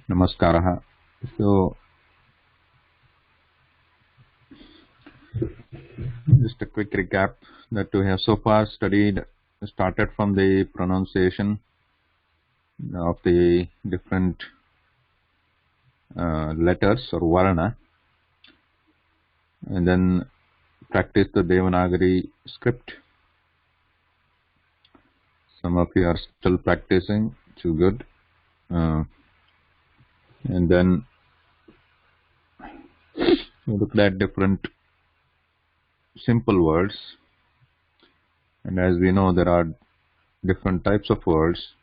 Namaskaraha. So, just a quick recap that we have so far started from the pronunciation of the different letters or varna, and then practice the Devanagari script. Some of you are still practicing, too good. And then we looked at different simple words, and as we know, there are different types of words,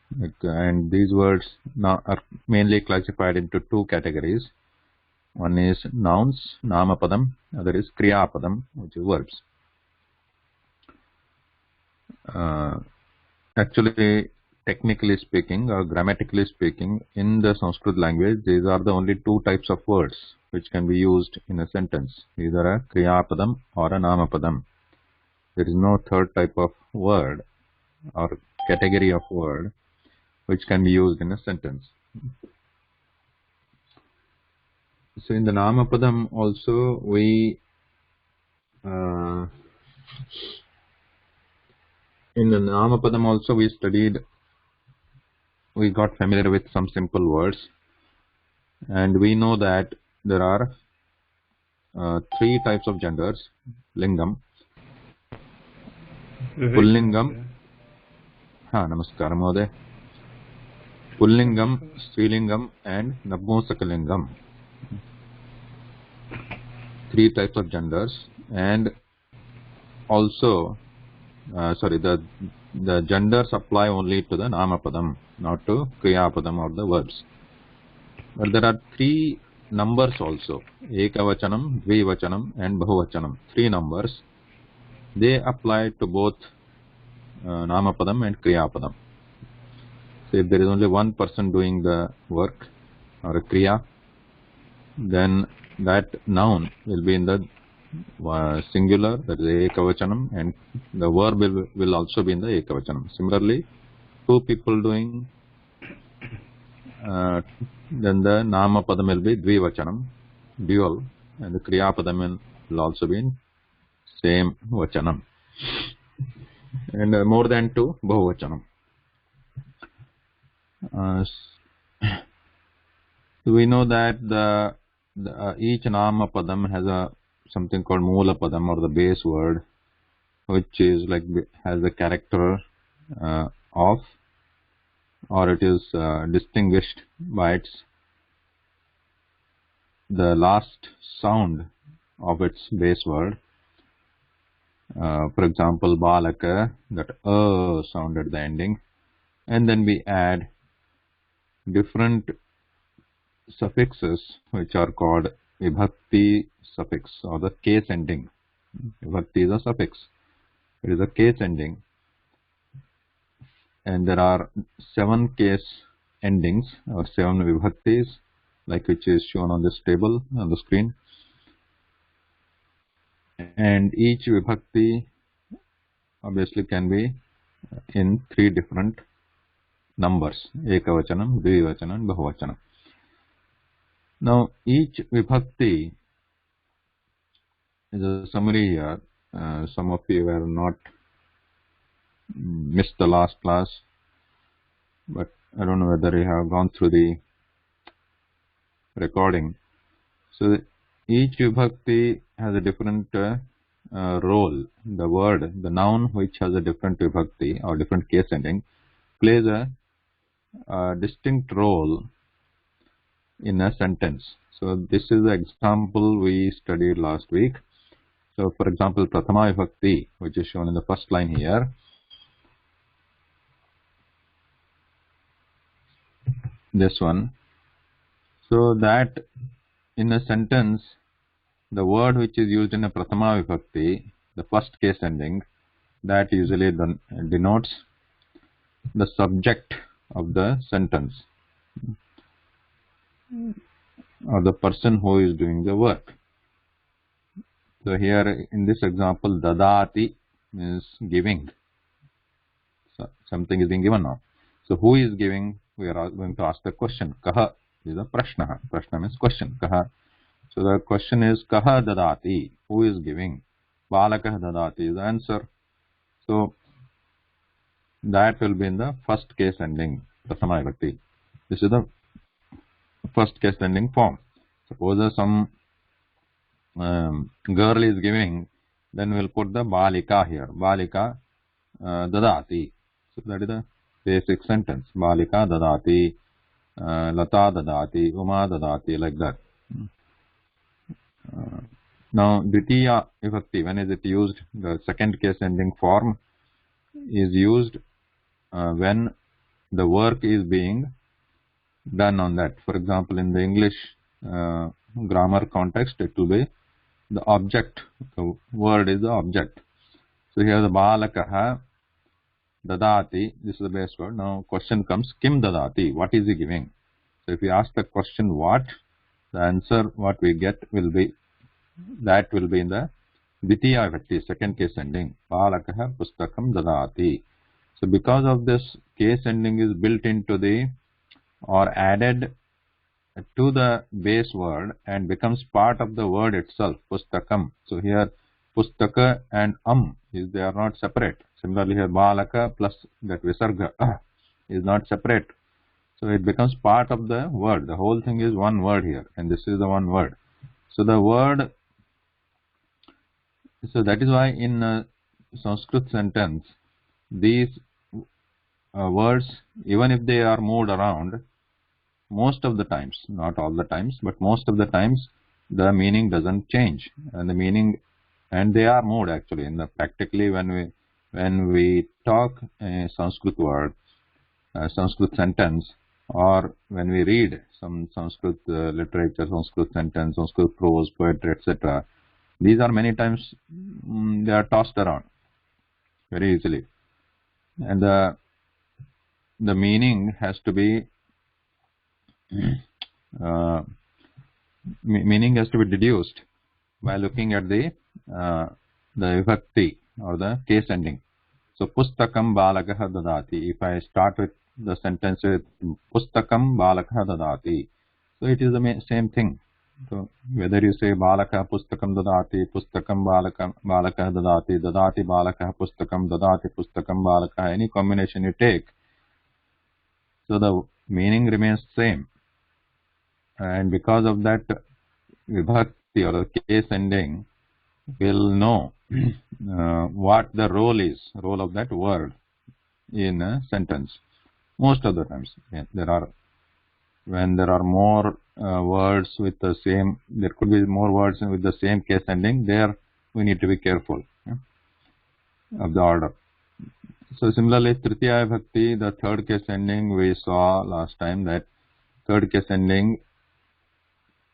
and these words now are mainly classified into two categories. One is nouns, namapadam, other is kriyapadam, which is verbs. Actually, technically speaking or grammatically speaking, in the Sanskrit language, these are the only two types of words which can be used in a sentence, either a kriyapadam or a namapadam. There is no third type of word or category of word which can be used in a sentence. So in the namapadam also we got familiar with some simple words, and we know that there are three types of genders: lingam, pullingam, namaskaram Mode, pullingam, strilingam, and napusakalingam. Three types of genders, and also the genders apply only to the namapadam, not to kriyapadam or the verbs. But there are three numbers also: ekavachanam, dvivachanam, and bahuvachanam. Three numbers. They apply to both namapadam and kriyapadam. So if there is only one person doing the work or a kriya, then that noun will be in the singular, that is ekavachanam, and the verb will also be in the ekavachanam. Similarly, two people doing, then the namapadam will be dvivachanam, dual, and the kriyapadam will also be in same vachanam, and more than two, bahuvachanam. We know that each namapadam has something called mula padam, or the base word, which is has the character of, or it is distinguished by the last sound of its base word. For example, balaka, that sound at the ending, and then we add different suffixes which are called vibhakti suffix, or the case ending. Vibhakti is a suffix. It is a case ending, and there are 7 case endings or 7 vibhaktis, which is shown on this table on the screen. And each vibhakti obviously can be in 3 different numbers: ekavachanam, dvivachanam, and bahuvachanam. Now each vibhakti is a summary here. Some of you have not missed the last class, but I don't know whether you have gone through the recording. So each vibhakti has a different role. The word, the noun which has a different vibhakti or different case ending, plays a distinct role in a sentence. So this is the example we studied last week. So for example, prathama vibhakti, which is shown in the first line here, this one. So that in a sentence, the word which is used in a prathama vibhakti, the first case ending, that usually denotes the subject of the sentence, or the person who is doing the work. So here in this example, dadati means giving. So something is being given now. So who is giving? We are going to ask the question, kaha is a prashna. Prashna means question. Kaha. So the question is kaha dadati, who is giving? Balakah dadati is the answer. So that will be in the first case ending, prathama vibhakti. This is the first case ending form. Suppose some girl is giving, then we'll put the balika here. Balika dadati. So that is the basic sentence. Balika dadati, lata dadati, uma dadati, like that. Now, dvitiya vibhakti, when is it used? The second case ending form is used when the work is being done on that. For example, in the English grammar context, it will be the object. The word is the object. So here the balakaha dadati, this is the base word. Now question comes, kim dadati, what is he giving? So if you ask the question what, the answer what we get will be, that will be in the dvitiya vibhakti, second case ending. Balakaha pustakam dadati. So because of this, case ending is built into the or added to the base word and becomes part of the word itself, pustakam. So here pustaka and they are not separate. Similarly here balaka plus that visarga is not separate. So it becomes part of the word. The whole thing is one word here, and this is the one word. So the word, so that is why in a Sanskrit sentence, these words, even if they are moved around, most of the times, not all the times, but most of the times, the meaning doesn't change, and the meaning, and they are moved actually. In the practically, when we talk a Sanskrit word, a Sanskrit sentence, or when we read some Sanskrit literature, Sanskrit sentence, Sanskrit prose, poetry, etc., these are many times they are tossed around very easily, and the meaning has to be meaning has to be deduced by looking at the vibhakti or the case ending. So pustakam balakah dadati. If I start with the sentence with pustakam balakah dadati, so it is the same thing. So whether you say balakah pustakam dadati, pustakam balakah dadati, dadati balakah pustakam, dadati pustakam balakah, any combination you take, so the meaning remains same. And because of that, vibhakti or the case ending will know what the role of that word in a sentence. Most of the times, when there are more words with the same, there could be more words with the same case ending. There we need to be careful of the order. So similarly, tritiya vibhakti, the third case ending, we saw last time that third case ending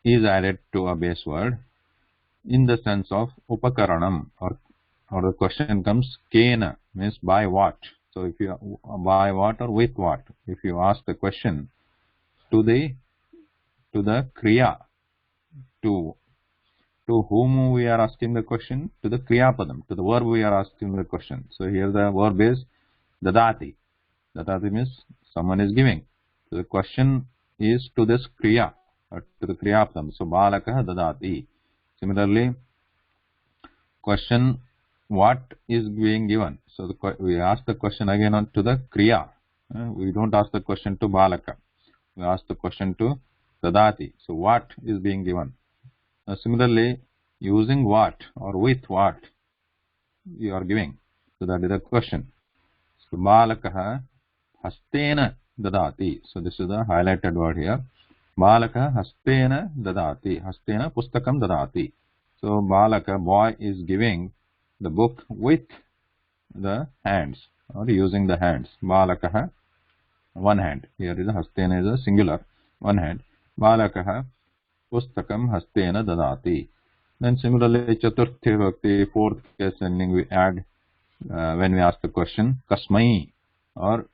is added to a base word in the sense of upakaranam, or the question comes kena, means by what. So if you by what or with what, if you ask the question to the kriya, to whom we are asking the question, to the kriya padam, to the verb we are asking the question. So here the verb is dadati. Dadati means someone is giving. So the question is to this kriya, or to the kriya padam. So balakah dadati. Similarly, question what is being given. So we ask the question again on to the kriya. We don't ask the question to balaka. We ask the question to dadati. So what is being given. Similarly, using what or with what you are giving. So that is the question. So balakah hastena dadati. So this is the highlighted word here. Balaka hastena dadati. Hastena pustakam dadati. So balaka, boy, is giving the book with the hands, or using the hands. Balakaha, one hand. Here is a hastena is a singular, one hand. Balakaha pustakam hastena dadati. Then similarly, chaturthi vibhakti, fourth case ending, we add when we ask the question kasmai, or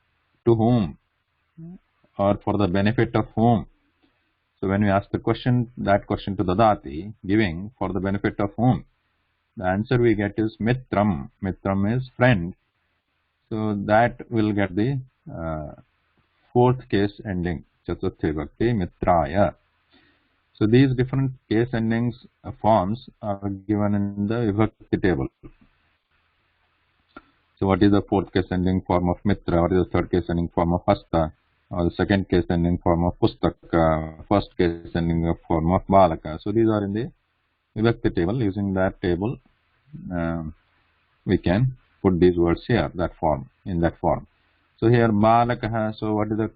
to whom, or for the benefit of whom. So when we ask the question, that question to dadati, giving for the benefit of whom, the answer we get is mitram. Mitram is friend. So that will get the fourth case ending. Chaturthi Vibhakti Mitraya. So these different case endings forms are given in the Vibhakti table. So what is the fourth case ending form of Mitra? What is the third case ending form of Hasta? Or the second case ending form of Pustaka? First case ending form of Balaka? So these are in the Vibhakti table. Using that table, we can put these words here, in that form. So here Balakaha. So what is the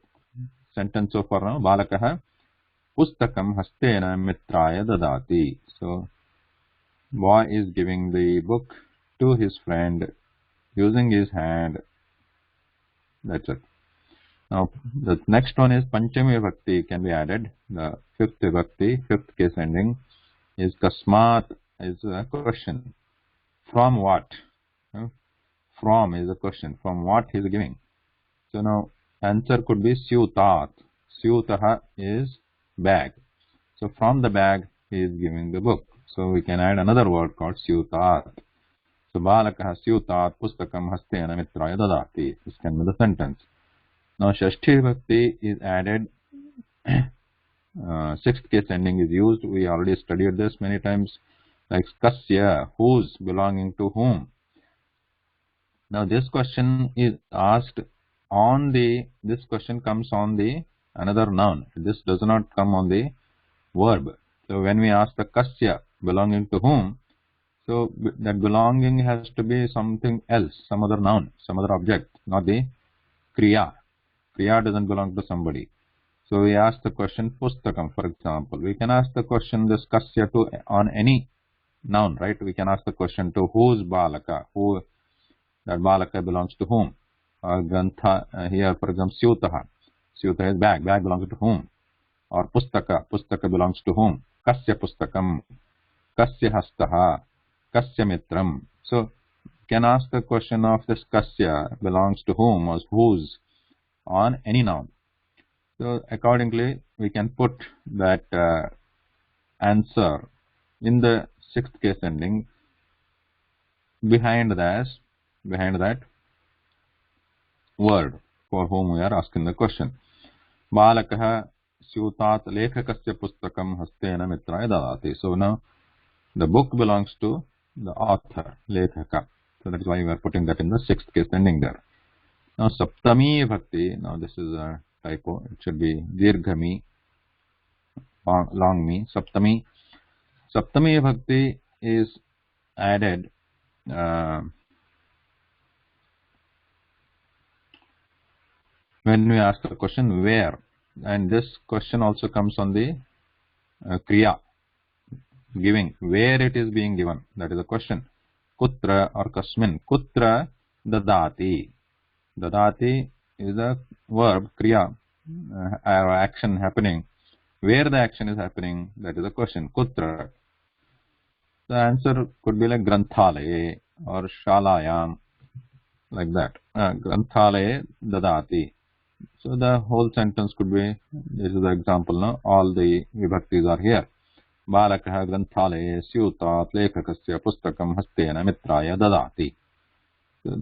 sentence so far now? Balakaha Pustakam Hastena Mitraya Dadati. So boy is giving the book to his friend using his hand. That's it. Now the next one is Panchami Vibhakti can be added. The fifth Vibhakti, fifth case ending is Kasmat, is a question. From what? From is a question. From what he is giving. So now answer could be Syutat. Syutaha is bag. So from the bag he is giving the book. So we can add another word called Syutat. So Balakaha Syutat Pustakam Hastena Mitraya Dadati. This can be the sentence. Now Shashti Vibhakti is added. Sixth case ending is used. We already studied this many times. Like Kasya, whose, belonging to whom. Now this question is asked on the, this question comes on the another noun. This does not come on the verb. So when we ask the Kasya, belonging to whom, so that belonging has to be something else, some other noun, some other object, not the Kriya. Kriya doesn't belong to somebody. So we ask the question Pustakam, for example. We can ask the question this Kasya to on any noun, right? We can ask the question to whose Balaka, who that Balaka belongs to whom. Or Grantha, here for example Syutaha. Syutaha is bag, bag belongs to whom. Or Pustaka, Pustaka belongs to whom. Kasya Pustakam, Kasya Hastaha, Kasya Mitram. So can ask the question of this Kasya belongs to whom or whose on any noun. So accordingly we can put that answer in the sixth case ending behind that word for whom we are asking the question. Balakaha Syutat Lekhakasya Pustakam Hastena Mitraya Dadati. So now the book belongs to the author, Lekhaka. So that is why we are putting that in the sixth case ending there. Now Saptami Bhakti, now this is a typo, it should be Dirghami, long me, Saptami. Saptami Bhakti is added when we ask the question where, and this question also comes on the Kriya, giving, where it is being given, that is a question. Kutra or Kasmin, Kutra Dadati. Dadati is a verb, Kriya, or action happening. Where the action is happening, that is a question. Kutra. The answer could be like Granthalaye or Shalayam, like that. Granthalaye Dadati. So the whole sentence could be, this is the example now, all the vibhaktis are here. Balakaha Granthalaye Syutat Lekhakasya Pustakam Hastena Mitraya Dadati. So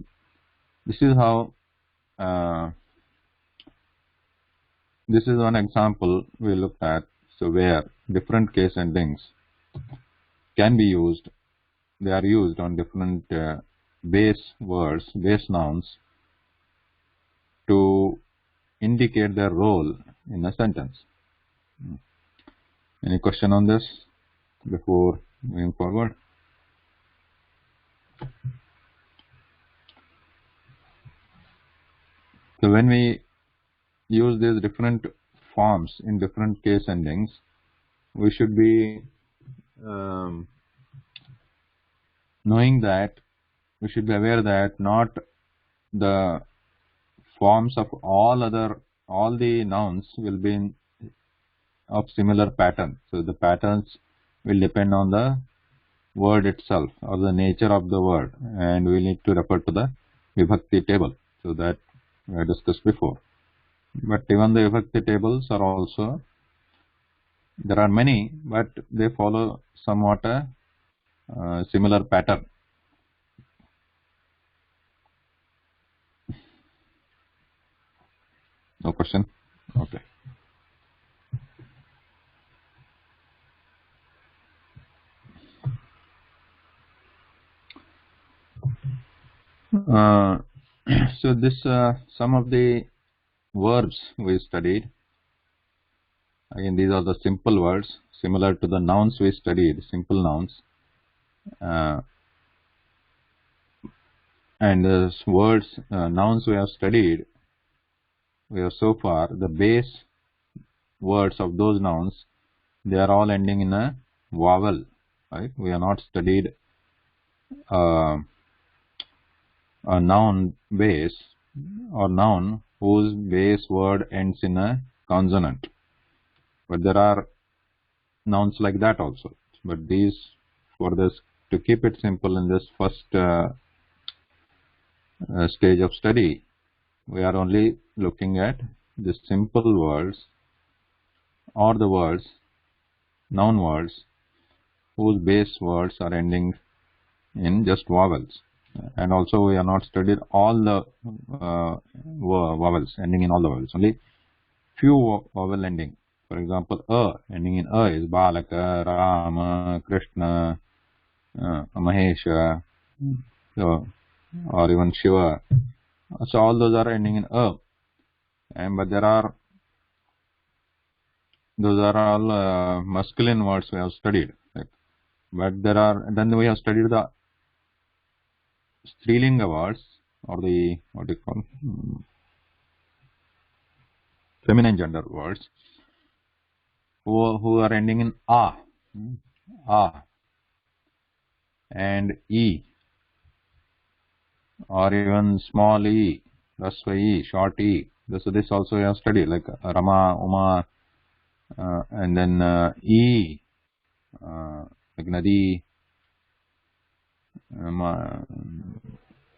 this is how, this is one example we looked at. So where different case endings can be used, they are used on different base words, base nouns to indicate their role in a sentence. Any question on this before moving forward? So when we use these different forms in different case endings, we should be knowing that, we should be aware that not the forms of all the nouns will be of similar pattern. So the patterns will depend on the word itself or the nature of the word, and we need to refer to the Vibhakti table. So that we discussed before. But even the Vibhakti tables are also, there are many, but they follow somewhat a similar pattern. No question? Okay. Uh, so this some of the verbs we studied. Again, these are the simple words similar to the nouns we studied, simple nouns. And the words, nouns we have studied, we have so far, the base words of those nouns, they are all ending in a vowel, right? We have not studied a noun base or noun whose base word ends in a consonant. But there are nouns like that also. But these, for this, to keep it simple in this first stage of study, we are only looking at the simple words or the words, noun words, whose base words are ending in just vowels. And also we have not studied all the vowels, ending in all the vowels, only few vowel ending. For example, ending in is Balaka, Rama, Krishna, Mahesha, so, or even Shiva. So all those are ending in and but there are, those are all masculine words we have studied. Right? But there are, then we have studied the Strilinga words, or the, what do you call, feminine gender words, who are ending in a and e, or even small e, rasva e, short e. So this also we have studied, like Rama, Uma, and then e, like Nadi,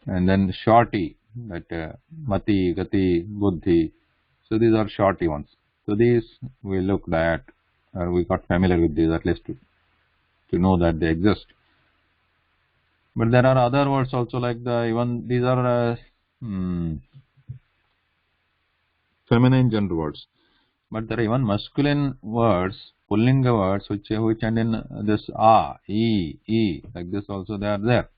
and then short e, that Mati, Gati, Buddhi. So these are short ones. So these we looked at, we got familiar with these at least to know that they exist. But there are other words also, like the, even these are feminine gender words. But there are even masculine words, pullinga words, which end in this e, like this also they are there.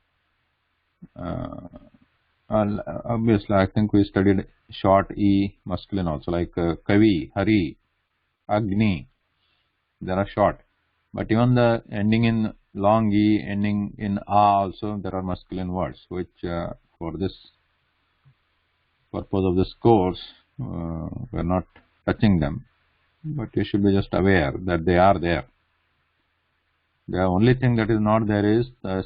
Obviously, I think we studied short e masculine also, like Kavi, Hari, Agni. They are short. But even the ending in long e, ending in also, there are masculine words, which for this purpose of this course, we are not touching them. But you should be just aware that they are there. The only thing that is not there is the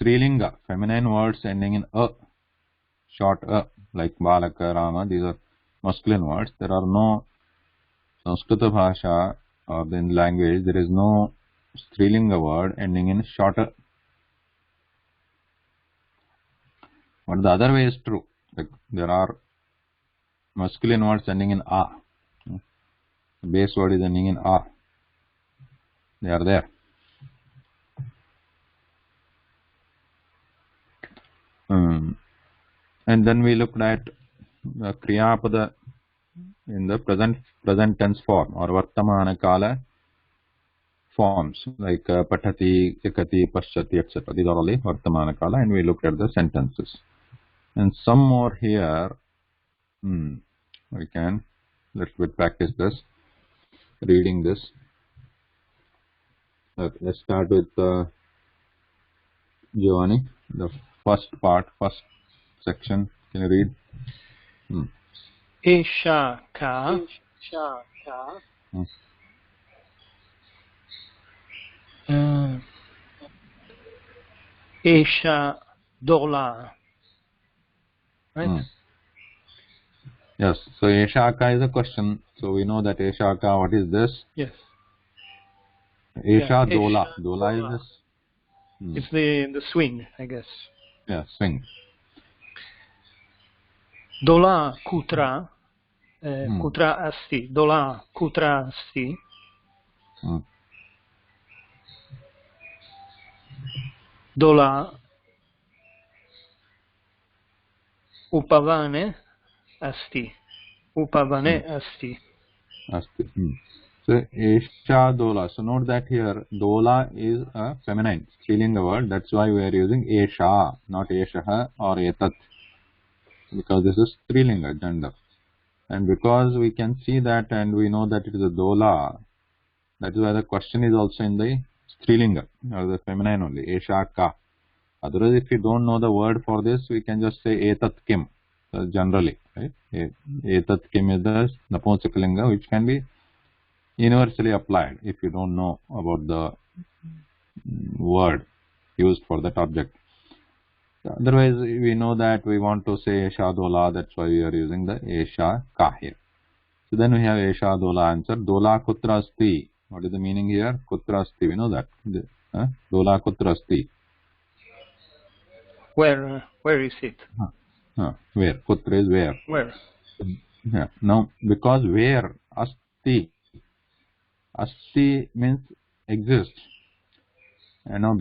Strilinga, feminine words ending in short like Balaka, Rama. These are masculine words. There are no Sanskrita Bhasha, or in language, there is no Strilinga word ending in short. But the other way is true. Like there are masculine words ending in a. The base word is ending in a. They are there. And then we looked at the Kriyapada in the present tense form, or Vartamana Kala forms, like Patati, Ekati, Paschati, etc. These are all the Vartamana Kala, and we looked at the sentences. And some more here, we can little bit practice this, reading this. Let's start with Giovanni, the first part, first section. Can you read? Esha ka. Esha dola. Right? Yes. So Eshaka is a question. So we know that Eshaka, what is this? Yes. Esha Dola. Dola is this? It's the swing, I guess. Yeah, swing. Dola kutra. Kutra asti. Dola kutra asti. Dola upavane asti. Upavane asti. Asti. So Esha Dola. So note that here Dola is a feminine strilinga word. That's why we are using Esha, not Eshaha or Etat, because this is strilinga gender. And because we can see that and we know that it is a Dola, that is why the question is also in the strilinga or the feminine only, Esha Ka. Otherwise, if you don't know the word for this, we can just say Etat Kim, generally, right? Etat Kim is the Napunsakalinga, which can be universally applied if you don't know about the word used for that object. Otherwise, we know that we want to say Esha Dola, that's why we are using the Esha Ka here. So then we have Esha Dola answer. Dola Kutra Asti. What is the meaning here? Kutra Asti, we know that. Dola Kutra Asti. Where is it? Where? Kutra is where. Where? Yeah. Now, because where Asti, Asti means exists. And now,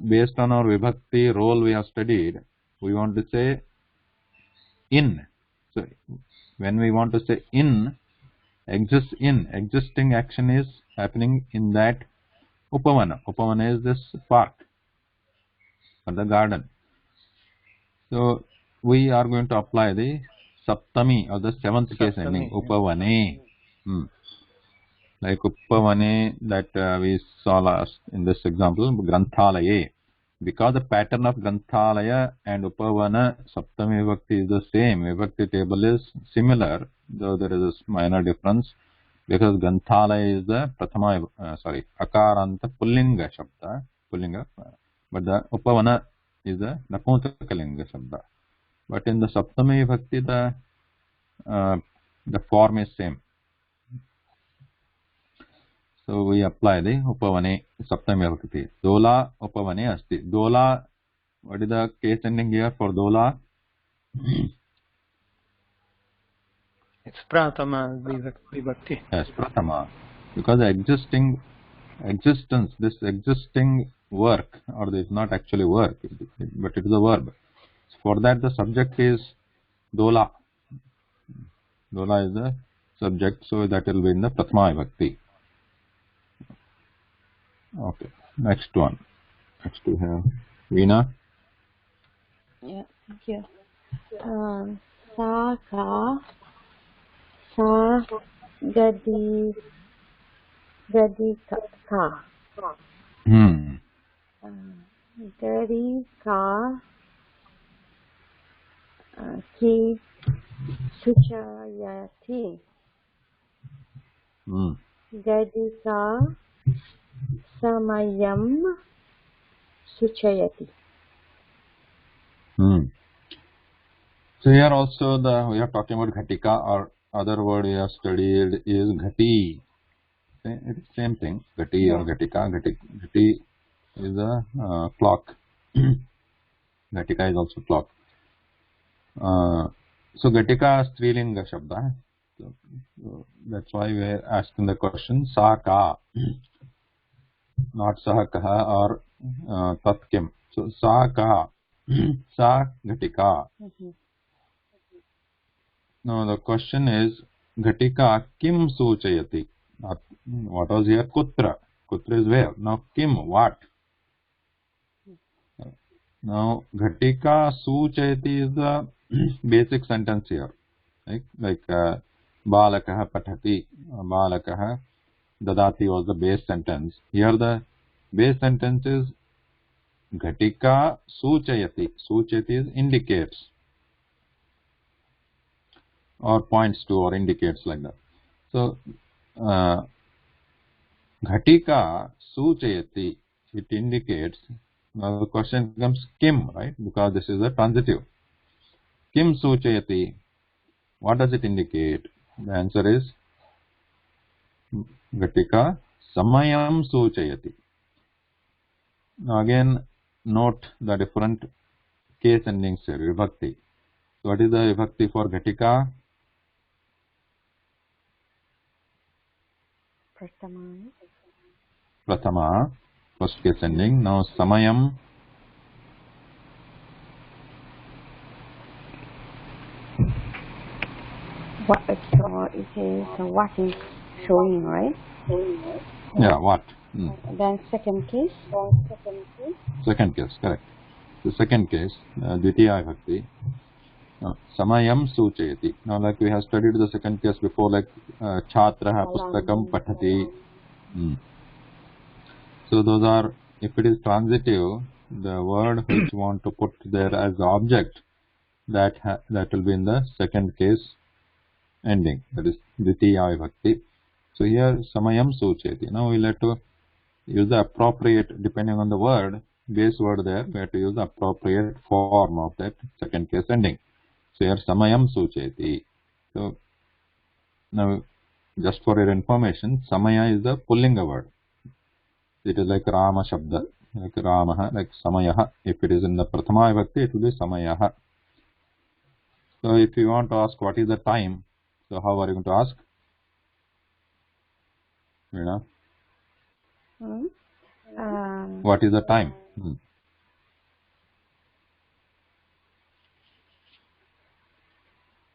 based on our Vibhakti role we have studied, we want to say in. So, when we want to say in, exists in, existing action is happening in that Upavana. Upavana is this park or the garden. So, we are going to apply the Saptami or the seventh case ending, Upavane. Like Upavane that we saw last in this example, Granthalaye. Because the pattern of Granthalaya and Upavana Saptami Vibhakti is the same, Vibhakti table is similar, though there is a minor difference, because Granthalaya is the Prathama, Akaranta Pullinga Shabda, Pullinga, but the Upavana is the Napunsakalinga Shabda. But in the Saptami Vibhakti, the form is same. So we apply the Upavane Saptami Vibhakti. Dola Upavane Asti. Dola, what is the case ending here for Dola? It's Pratama Vibhakti. Yes, Prathama. Because the existence, this existing work, or this not actually work, but it is a verb. For that the subject is Dola. Dola is the subject, so that will be in the Prathama Vibhakti. Okay, next one. Next we have Veena. Yeah, thank you. Sa ka, sa gadi ka. Gadi ka ki suchayati. Gadi ka samayam suchayati. So here also we are talking about Ghatika, or other word we have studied is Ghati. It's same thing, Ghati or Ghatika. Ghati is a clock. Ghatika is also clock. So Ghatika is Strilinga Shabda. So that's why we are asking the question Sa Ka, not Saha Kaha or Tat Kim. So Sa Ka, Sa Ghatika. Now the question is Ghatika Kim Suchayati. What was here? Kutra. Kutra is where. Now Kim, what? Now Ghatika Suchayati is the basic sentence here. Like Balakaha Pathati, Balakaha Dadati was the base sentence. Here the base sentence is Ghatika Suchayati. Suchayati is indicates or points to or indicates, like that. So Ghatika Suchayati, it indicates. Now the question becomes Kim, right? Because this is a transitive. Kim Suchayati, what does it indicate? The answer is Ghatika Samayam Suchayati. Now again, note the different case endings here, Vibhakti. So what is the Vibhakti for Ghatika? Prathama, first case ending. Now Samayam. What? So it is what is showing, right? Yeah, what? Then second case. Second case, correct. The second case, Dvitiya Vibhakti. Samayam Suchayati. Now, like we have studied the second case before, like Chhatraha Pustakam Pathati. So those are, if it is transitive, the word which you want to put there as the object, that will be in the second case ending, that is Dvitiya Vibhakti. So here Samayam Suchayati. Now we'll have to use the appropriate, depending on the word, base word there, we have to use the appropriate form of that second case ending. So here Samayam Suchayati. So now, just for your information, Samaya is the pullinga word. It is like Rama Shabda, like Ramaha, like Samayaha. If it is in the Prathama Vibhakti, it will be Samayaha. So if you want to ask what is the time, so how are you going to ask? You know? What is the time?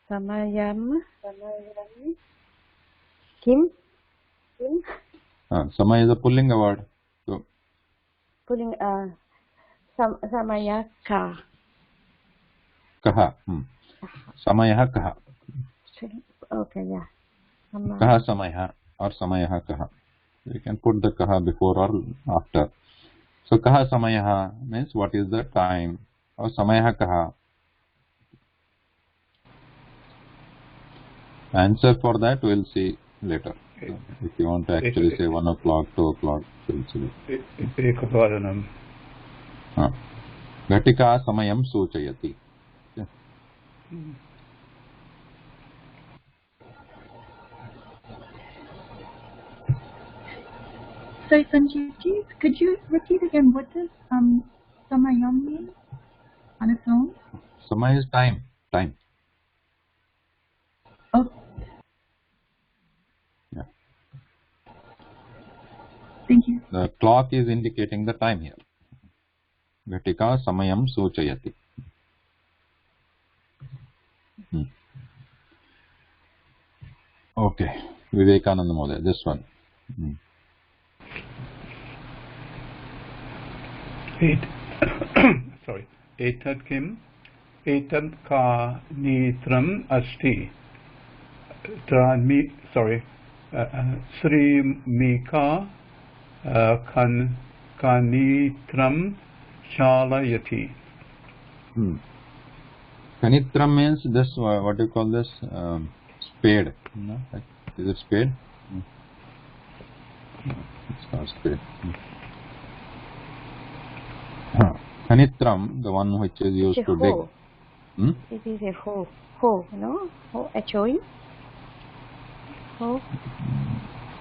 Samayam. Kim? Samaya is a pullinga word. So Pulling Samaya ka. Kaha. Samayaha Kaha. Okay, yeah. Kaha Samayaha or Samayaha Kaha. You can put the Kaha before or after. So Kaha Samayaha means what is the time, or Samayaha Kaha. Answer for that we'll see later. So if you want to actually say 1 o'clock, 2 o'clock, we'll see. Ekapadanam. Ghatika Samayam Suchayati. So Sanjeevji, could you repeat again, what does Samayam mean on its own? Samaya is time. Time. Oh. Yeah. Thank you. The clock is indicating the time here. Ghatika Samayam Suchayati. Okay. Vivekananda Mohoday, this one. Sorry. Etad kim? Etad ka nitram asti. Sorry. Sri Mika kanitram chalayati. Kanitram means this, what do you call this? Spade. Is it spade? It's not spade. Kanitram, the one which is used to dig. It is a hoe. Hoe, no? Hoe, H-O-E? Hoe?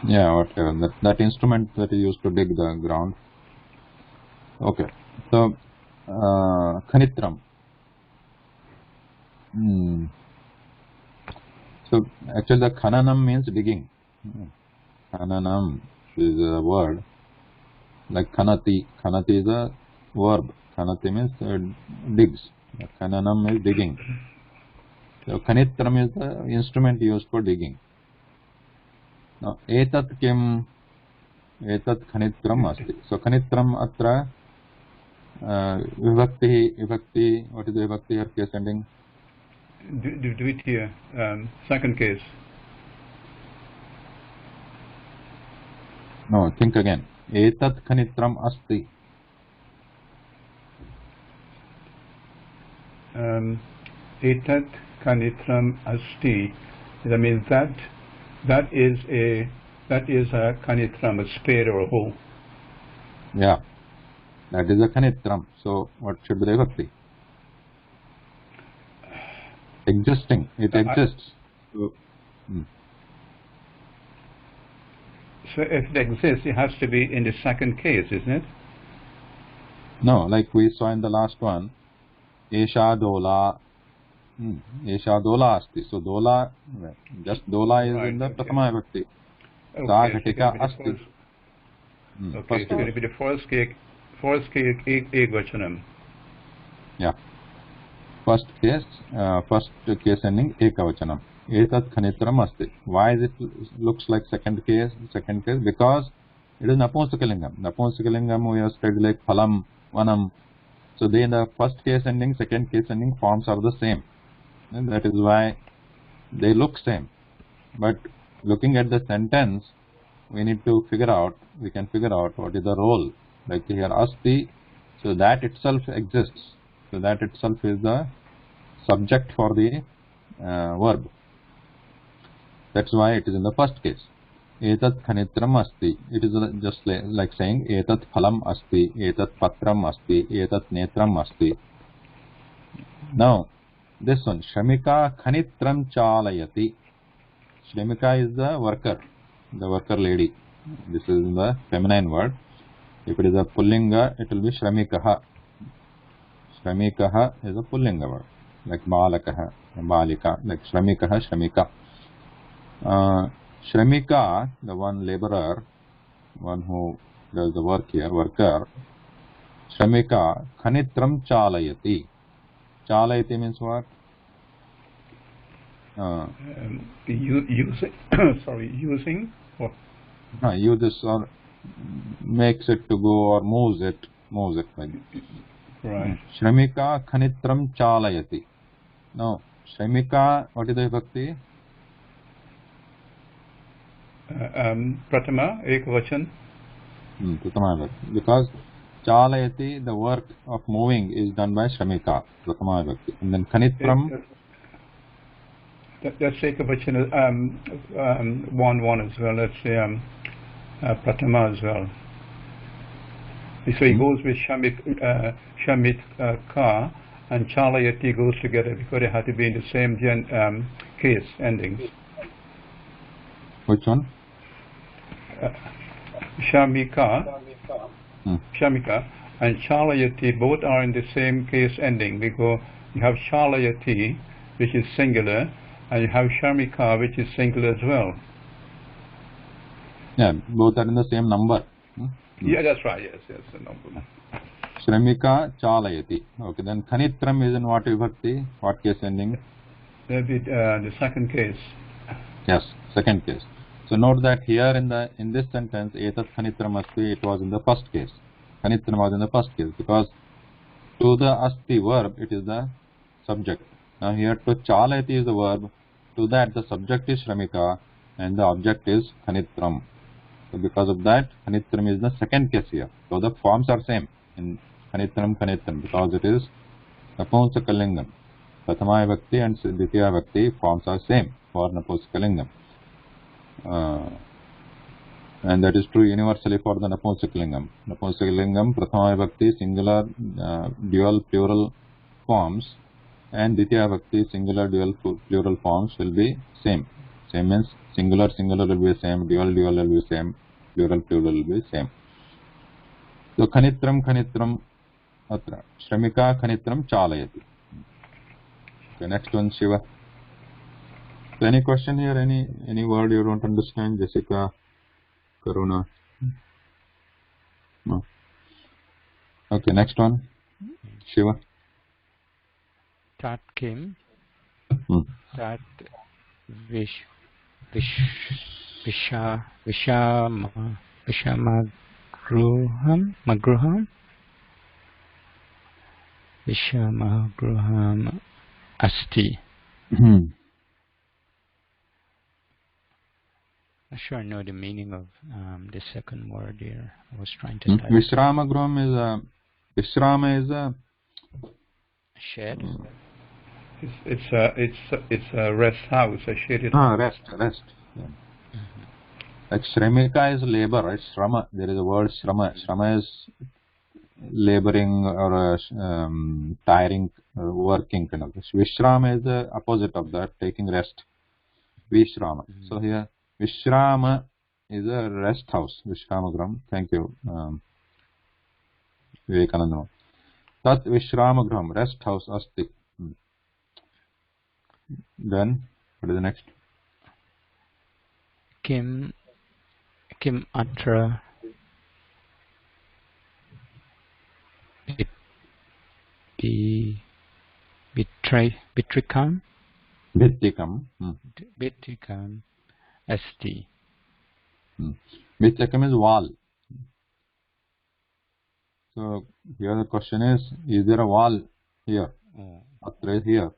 Yeah, whatever. That instrument that is used to dig the ground. Okay. So, Kanitram. So, actually the Khananam means digging. Khananam is a word. Like Khanati. Khanati is a verb. Khanati means digs. Khananam is digging. So Kanitram is the instrument used for digging. Now etat kim? Etat Kanitram asti. So Kanitram atra vibhakti. What is the vibhakti here? Case ending? Dvitiya, second case. No, think again. Etat Kanitram asti. Etat kanitram asti. That means that is a kanitram, a spade or a hoe. Yeah, that is a Kanitram. So what should be the vibhakti? Existing. It exists. So if it exists, it has to be in the second case, isn't it? No, like we saw in the last one. Esha Dola. Esha Dola asti. So Dola, just Dola is in the Prathama Vibhakti. Sa Ghatika asti. Okay, it's going to be the first case Ekvachanam. Yeah. First case ending Ekavachanam. Etat khanitram asti. Why is it looks like second case? Second case because it is Napunsaka-lingam. Napunsaka-lingam we have studied like phalam, vanam. So they in the first case ending, second case ending forms are the same, and that is why they look same. But looking at the sentence, we need to figure out. We can figure out what is the role. Like here asti, so that itself exists. So that itself is the subject for the verb. That's why it is in the first case. Etat khanitram asti. It is just like saying etat phalam asti, etat patram asti, etat netram asti. Now, this one, Shramika khanitram chalayati. Shramika is the worker lady. This is the feminine word. If it is a pullinga, it will be shramikaha. Shramikaha is a pullinga word, like balakaha, balika, like shramikaha, shramika. Shramika, the one laborer, one who does the work here, worker. Shramika khanitram chalayati. Chalayati means what? Using using or Uses or makes it to go or moves it like that. right. Shramika khanitram chalayati. Now, Shramika, what is the vibhakti? Pratama, ekvachan. Pratama vibhakti. Because chalayati, the work of moving is done by Shramika, Pratama vibhakti. And then khanitram. Let's say ekvachan, one as well. Let's say pratama as well. So it goes with shamika and chalayati goes together because they have to be in the same case endings. Which one? Shamika and chalayati both are in the same case ending because you have chalayati, which is singular, and you have shamika, which is singular as well. Yeah, both are in the same number. Yeah, that's right. Yes, the number. Shramika chalayati. Okay, then khanitram is in what vibhakti? What case ending? That be the second case. Yes, second case. So note that here in this sentence, etat khanitram asti, it was in the first case. Khanitram was in the first case because to the asti verb, it is the subject. Now here to chalayati is the verb. To that, the subject is shramika and the object is khanitram. So because of that, khanitram is the second case here. So the forms are same in khanitram because it is Napunsaka-lingam. Prathama vibhakti and Dvitiya vibhakti forms are same for Napunsaka-lingam. And that is true universally for the Napunsaka-lingam. Napunsaka-lingam, Prathama vibhakti, singular, dual, plural forms, and Dvitiya vibhakti, singular, dual, plural forms will be same. Same means singular will be same, dual will be same, plural will be same. So khanitram atra. Shramika khanitram chalayati. Okay, next one, Shiva. So any question here? Any word you don't understand? Jessica, Karuna? No. Okay, next one, Shiva. Tat kim. Tat Vishamagruham asti. Not sure I know the meaning of the second word here. I was trying to type. Visramagruham Vishrama is a shed. It's a rest house, a shaded rest. Yeah. Like Shramika is labor, right? Shrama. There is a word Shrama. Shrama is laboring or tiring, working kind of. Vishrama is the opposite of that, taking rest. Vishrama. So here Vishrama is a rest house. Vishramagram. Thank you, Vivekananda. Tat Vishramagram, rest house asti. Then what is the next? Kim atra bitrikam. Bhittikam. Bhittikam asti. Bhittikam is wall. So here the question is there a wall here? Oh. Atra is here.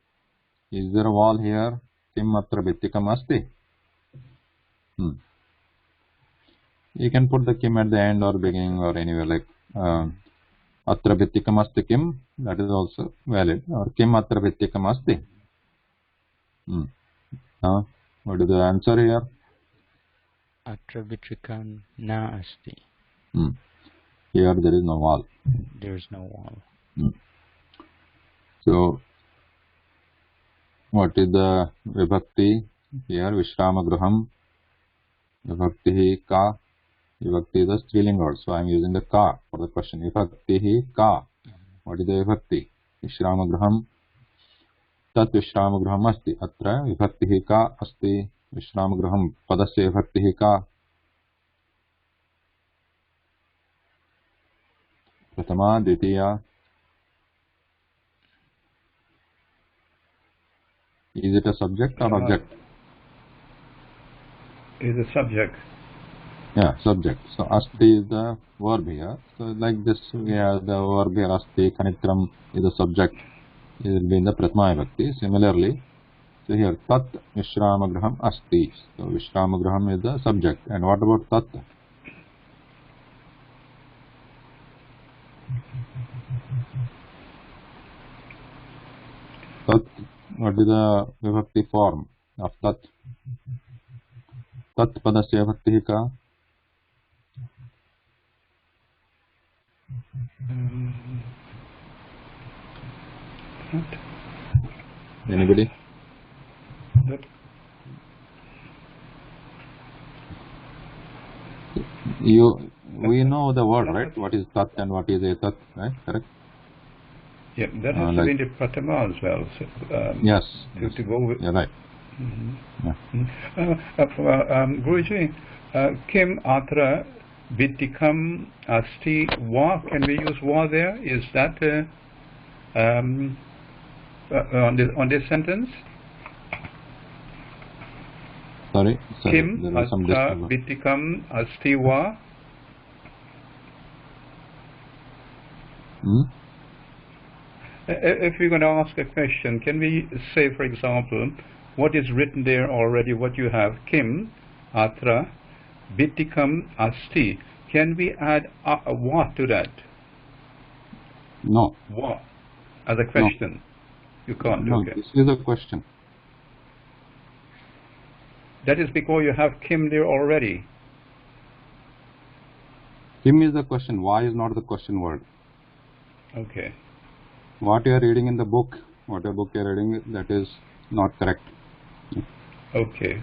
Is there a wall here? Kim atra bhittikam asti? You can put the kim at the end or beginning or anywhere, like atra bhittikam asti kim, that is also valid, or kim atra bhittikam asti. Now, what is the answer here? Atra bhittikam na asti. Here there is no wall. There is no wall. So, what is the vibhakti here? Vishramagraham. Vibhakti ka. Vibhakti is the striling word, so I am using the ka for the question. Vibhakti ka. What is the vibhakti? Vishramagraham. Tat vishramagraham asti. Atra vibhakti ka asti. Vishramagraham padasya vibhakti ka. Pratama, Dvitiya. Is it a subject or object? Is a subject. Yeah, subject. So asti is the verb here. So like this, we have the verb here asti. Kanitram is the subject. It will be in the Prathama Vibhakti. Similarly, so here tat vishramagraham asti. So vishramagraham is the subject. And what about tat? Tat, what is the vibhakti form of tat? Tat padasya vibhakti ka. Anybody? We know the word, right? What is tat and what is etat, right? Correct? Yeah, that has to be in the Pratama as well. So, yes. To go with. You're right. Guruji, Kim atra bhittikam asti va. Can we use va there? Is that on this sentence? Sorry, Kim there was some atra disturbance. bhittikam asti va. If we're going to ask a question, can we say, for example, what is written there already, what you have, Kim atra bhittikam asti. Can we add a what to that? No. What? As a question? No. You can't. No, okay. This is a question. That is because you have Kim there already. Kim is the question. Why is not the question word? Okay. What you are reading in the book, whatever book you are reading, that is not correct. Okay.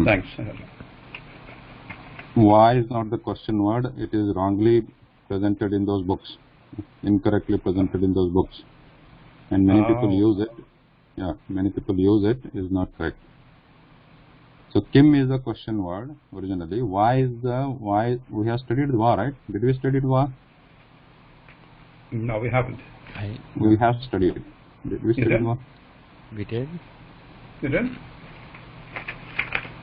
Thanks. Why is not the question word? It is wrongly presented in those books, incorrectly presented in those books, and many people use it. Yeah, many people use it. Is not correct. So Kim is the question word originally. Why we have studied va, right? Did we study va? No, we haven't. We have studied. Did we study va? We did. You did?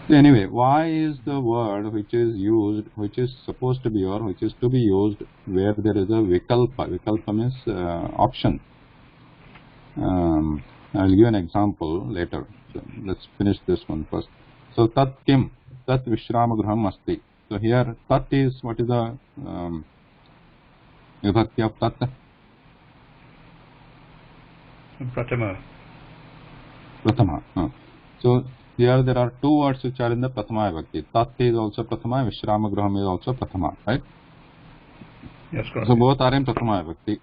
Anyway, why is the word which is used, which is supposed to be or which is to be used where there is a vikalpa? Vikalpa means option. I'll give an example later. So let's finish this one first. So tat kim, tat vishramagraham asti. So here tat is, what is the vibhakti of tat? Pratama. Prathama. So here there are two words which are in the Prathama Vibhakti. Tat is also Prathama, Vishramagraham is also Prathama, right? Yes, correct. So both are in Prathama Vibhakti.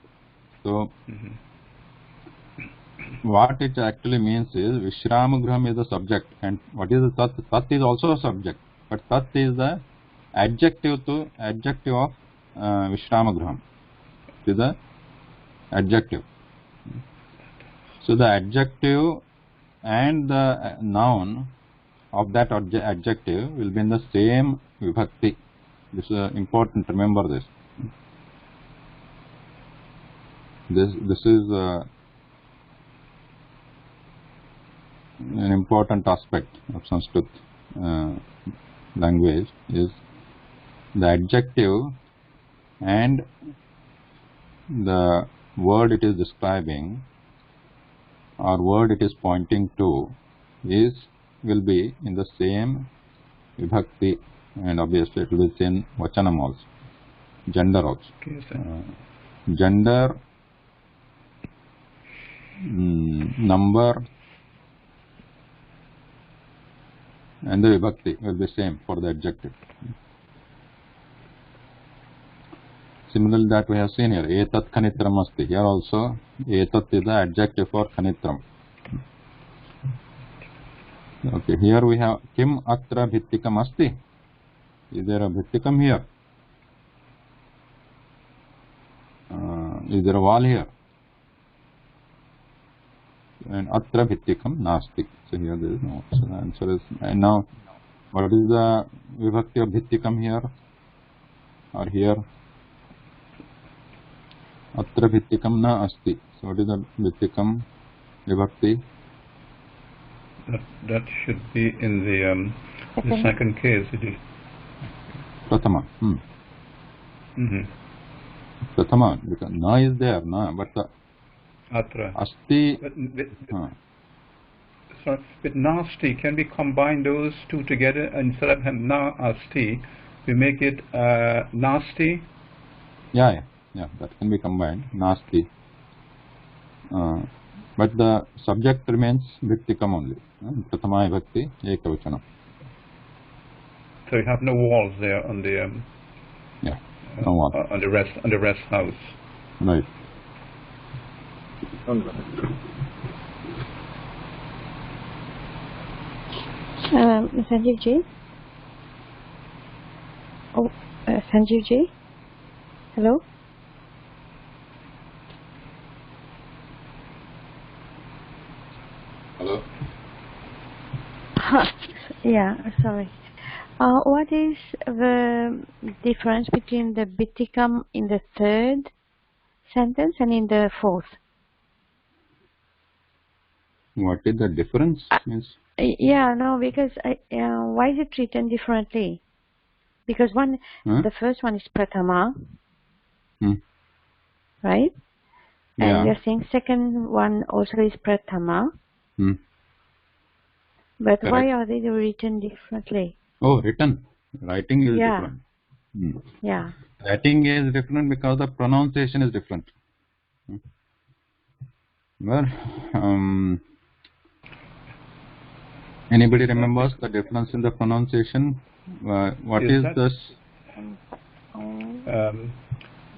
So what it actually means is Vishramagraham is the subject, and what is the Tat? Tat is also a subject, but Tat is the adjective of Vishramagraham. It is the adjective. So the adjective and the noun of that adjective will be in the same vibhakti. This is important. Remember this. This is an important aspect of Sanskrit language is the adjective and the word it is describing or word it is pointing to will be in the same vibhakti, and obviously it will be same vachanam also, gender also. Okay, Gender, number, and the vibhakti will be same for the adjective. Similarly, that we have seen here, etat khanitram asti. Here also, etat is the adjective for khanitram. Okay, here we have kim atra bhittikam asti. Is there a bhittikam here? Is there a wall here? And atra bhittikam nasti. So here there is no. So the answer is, and now what is the vibhakti of bhittikam here or here? Atra bhittikam na asti. So what is the bhittikam vibhakti? That should be in the second case. It is Prathama. Prathama, because na is there, na, but the atra. asti. Sorry, with nasti, can we combine those two together? Instead of na asti, we make it nasti. Yeah, that can be combined, nasti. But the subject remains bhittikam only. Prathama vibhakti ekavachanam. So you have no walls there on the no wall. on the rest house. Right. Sanjeev ji? Oh, Sanjeev ji? Hello? Hello? Yeah, sorry. What is the difference between the bhittikam in the third sentence and in the fourth? What is the difference? Means? Yeah, no, because why is it written differently? Because the first one is prathama, right? Yeah. And you're saying second one also is prathama. But Correct. why are they written differently? Oh, writing is different. Yeah. Writing is different because the pronunciation is different. Well, anybody remembers the difference in the pronunciation? What is this?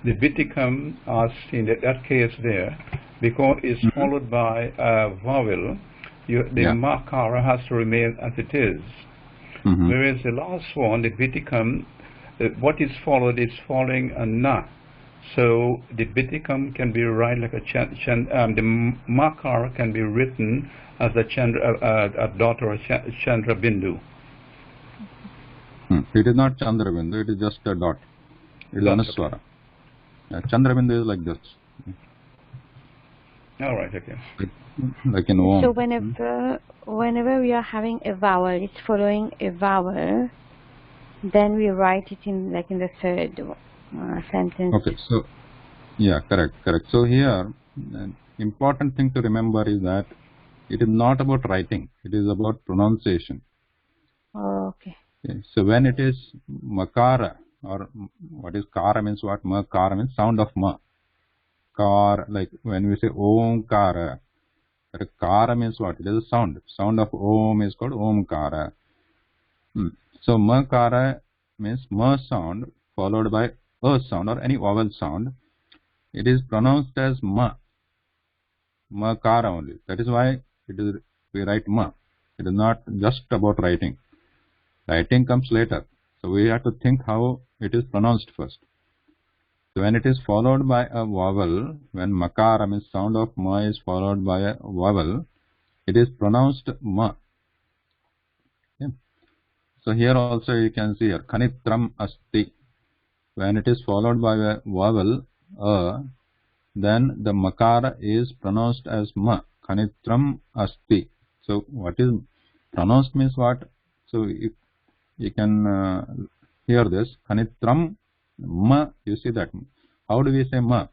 The bhittikam asti in that case there, because it's followed by a vowel, the makara has to remain as it is. Whereas the last one, the bhittikam, what is followed is following a na. So the bhittikam can be written like the makara can be written as a dot or a chandra bindu. It is not chandra bindu, it is just a dot. It is anuswara. Chandra bindu is like this. All right, okay. Like in Om. So whenever we are having a vowel, it's following a vowel, then we write it in the third sentence. Okay, so yeah, correct. So here, an important thing to remember is that it is not about writing; it is about pronunciation. Oh, okay. So when it is makara, or what is kara means what? Makara means sound of ma. Kar, like when we say omkara, kara means what? It is a sound. Sound of om is called omkara. So makara means ma sound followed by a sound or any vowel sound. It is pronounced as ma. Makara only. That is why we write ma. It is not just about writing. Writing comes later. So we have to think how it is pronounced first. So when it is followed by a vowel, when makara means sound of ma is followed by a vowel, it is pronounced ma. Okay. So here also you can see here, khanitram asti. When it is followed by a vowel, then the makara is pronounced as ma. Khanitram asti. So what is pronounced means what? So if you can hear this, Kanitram, ma, you see that. How do we say ma?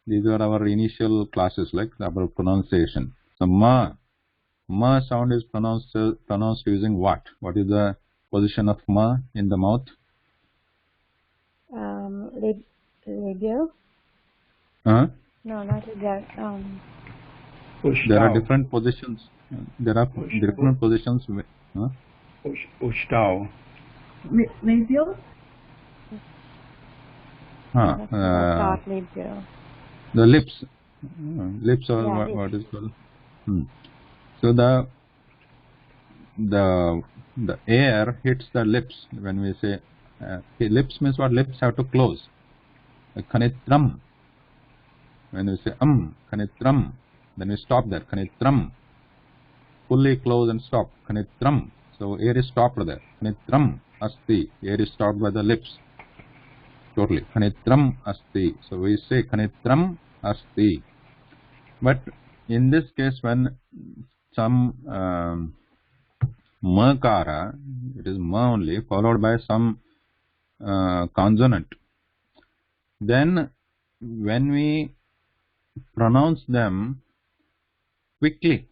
These are our initial classes, like about pronunciation. So ma sound is pronounced using what? What is the position of ma in the mouth? Labial? Huh? No, not labial. There are Ushtau. different positions. There are different positions. Huh? Ushtau. Labial? Start labial. The lips. Lips are Yeah, what lips. is called. So the air hits the lips when we say lips means what? Lips have to close. Kanitram. When we say kanitram, then we stop there. Kanitram. Fully close and stop. Kanitram. So air is stopped there. Kanitram asti. Air is stopped by the lips. Totally. Kanitram asti. So we say kanitram asti. But in this case, when some makara, it is ma only, followed by some consonant, then when we pronounce them quickly,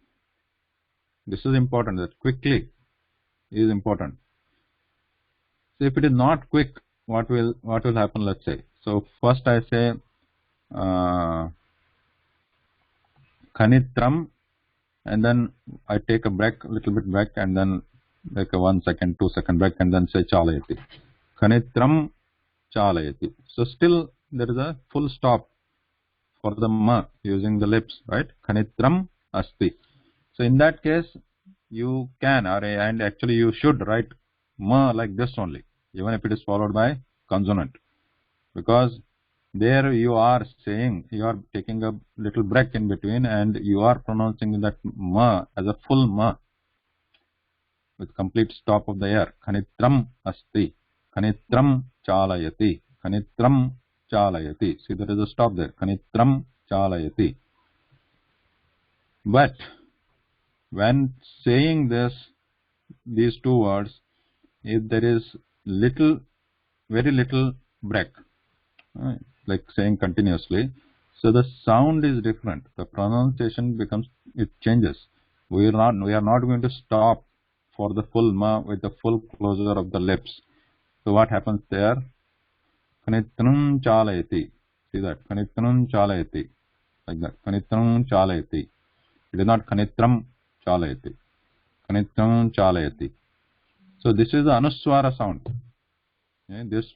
this is important, that quickly is important. So if it is not quick, what will happen? Let's say, so first I say kanitram, and then I take a break, little bit break, and then like a 1 second, 2 second break, and then say chalayati. Kanitram chalayati. So still there is a full stop for the ma using the lips, right? Kanitram asti. So in that case, you can, and actually you should write ma like this only, even if it is followed by consonant, because there you are saying, you are taking a little break in between, and you are pronouncing that ma as a full ma with complete stop of the air. Kanitram asti. Kanitram chalayati. Kanitram chalayati. See, there is a stop there. Kanitram chalayati. But when saying these two words, if there is very little break, like saying continuously, so the sound is different. The pronunciation it changes. We are not going to stop for the full ma with the full closure of the lips. So what happens there? Kanitram chalayati. See that? Kanitram chalayati. Like that. Kanitram chalayati. It is not kanitram chalayati. Kanitram chalayati. So this is the anuswara sound. This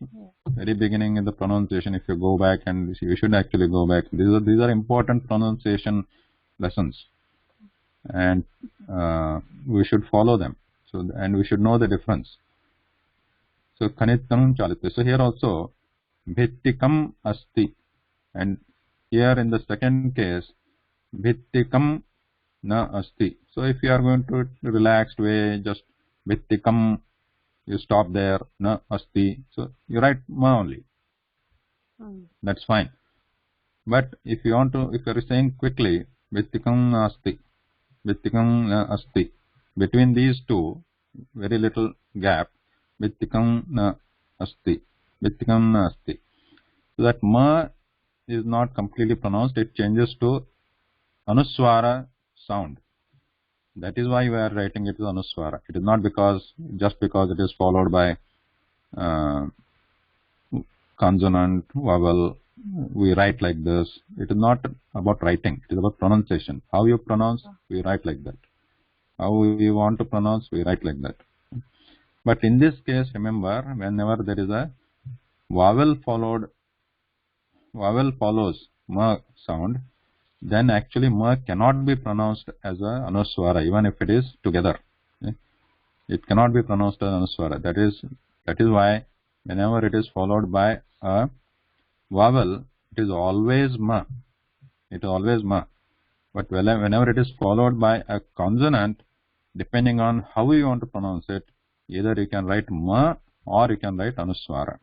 very beginning in the pronunciation, if you go back, and you should actually go back, these are important pronunciation lessons, and we should follow them. So, and we should know the difference. So kanitram chalati. So here also bhittikam asti, and here in the second case bhittikam na asti. So if you are going to relaxed way, just bhittikam, you stop there, na asti, so you write ma only. That's fine. But if you are saying quickly, bhittikam asti, bhittikam na asti, between these two, very little gap, bhittikam na asti, bhittikam na asti. So that ma is not completely pronounced, it changes to anuswara sound. That is why we are writing it as anuswara. It is not just because it is followed by consonant, vowel, we write like this. It is not about writing, it is about pronunciation. How you pronounce, we write like that. How we want to pronounce, we write like that. But in this case, remember, whenever there is a vowel follows ma sound, then actually ma cannot be pronounced as a anuswara, even if it is together. It cannot be pronounced as anuswara. That is why whenever it is followed by a vowel, it is always ma. It is always ma. But whenever it is followed by a consonant, depending on how you want to pronounce it, either you can write ma or you can write anuswara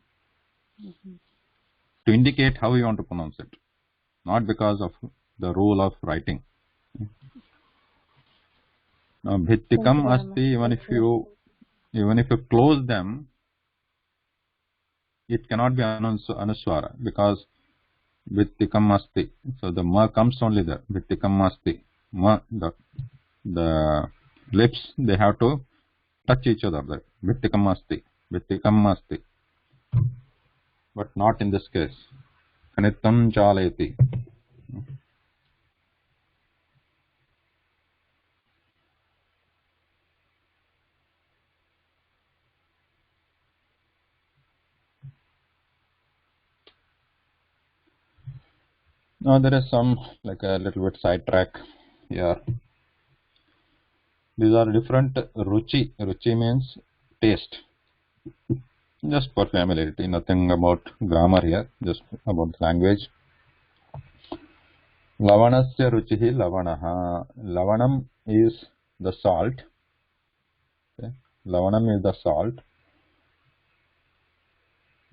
to indicate how you want to pronounce it, not because of the rule of writing. Now, bhittikam asti, even if you close them, it cannot be anuswara because bhittikam asti. So the ma comes only there. Bhittikam asti. Ma, the lips, they have to touch each other there. Bhittikam asti. Bhittikam asti. But not in this case. Kanittam chalayati. Now there is some like a little bit sidetrack here. These are different ruchi. Ruchi means taste. Just for familiarity, nothing about grammar here, just about language. Lavanasya ruchihi lavanaha. Lavanam is the salt. Okay. Lavanam is the salt.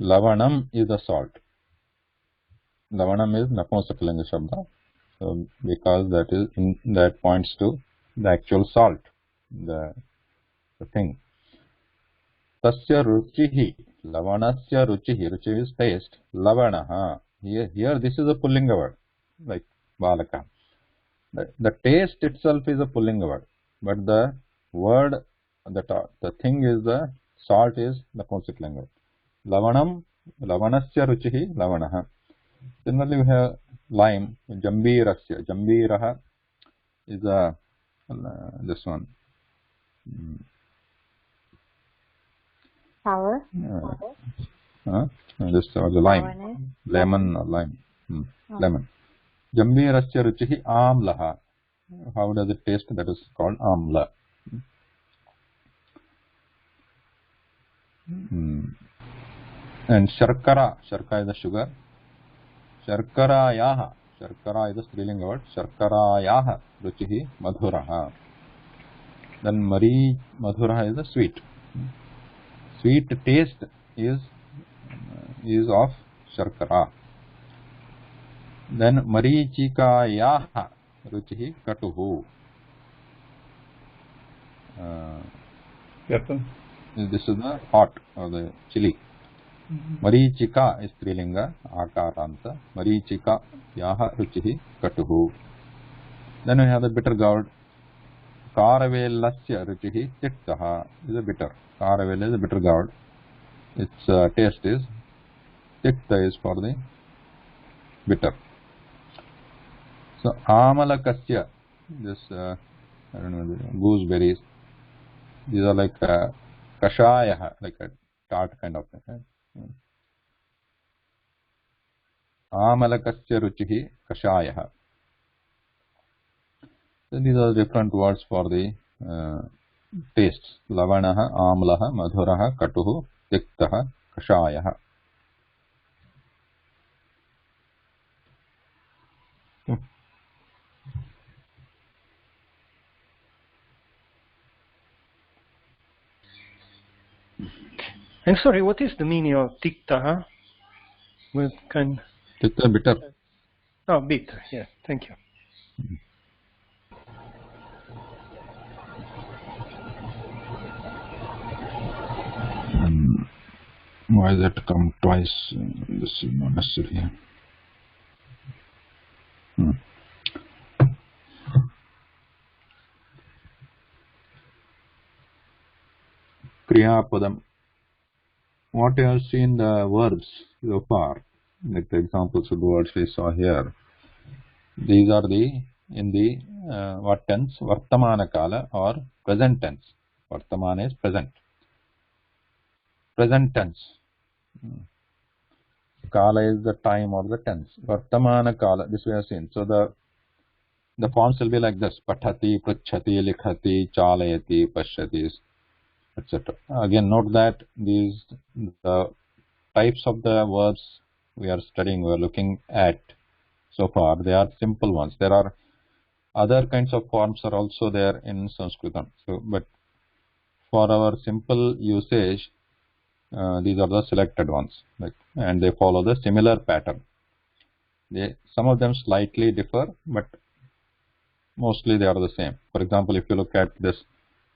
Lavanam is the salt. Lavanam is Napunsakalinga Shabda. So because that points to the actual salt, the thing. Tasya ruchihi. Lavanasya ruchihi. Ruchi is taste. Lavanaha. Here this is a pullinga word, like balaka. The taste itself is a pullinga word, but the word, the thing is the salt is Napunsakalinga word. Lavanam, lavanasya ruchihi, lavanaha. Similarly, we have lime, jambirasya. Jambiraha is this one. Sour. This the lime. Lemon or lime. Lemon. Jambirasya ruchihi amlaha. How does it taste? That is called amla. And sharkara. Sharkara is the sugar. Sharkarayaha. Sharkara is the strilinga word. Sharkarayaha ruchihi madhuraha. Then madhuraha is the sweet. Sweet taste is of sharkara. Then marichikayaha ruchihi katuhu. This is the hot or the chili. Marichika is strilinga, akaranta. Marichika yaha ruchihi katuhu. Then we have the bitter gourd. Karavelasya ruchihi tiktaha is a bitter. Karavel is a bitter gourd. Its taste is tikta is for the bitter. So amalakasya, this I don't know, the gooseberries. These are like kashaya, like a tart kind of thing. Right? Amalakasya ruchihi kashaya. So these are different words for the tastes. Lavanaha, amlaha, madhuraha, katuhu, tiktaha, kashaya. I'm sorry, what is the meaning of tikta? With kind. Tikta, bitter. Oh, bitter. Yeah, thank you. Why does that come twice? This is not necessary here. Kriyapadam. What you have seen the verbs so far, like the examples of the words we saw here. These are in the what tense? Vartamana kala or present tense. Vartamana is present. Present tense. Kala is the time or the tense. Vartamana kala, this we have seen. So the forms will be like this: pathati, pruchhati, likhati, chalayati, pashyati, etc. Again, note that the types of the verbs we are studying, we are looking at so far, they are simple ones. There are other kinds of forms are also there in Sanskritam. So, but for our simple usage, these are the selected ones, and they follow the similar pattern. Some of them slightly differ, but mostly they are the same. For example, if you look at this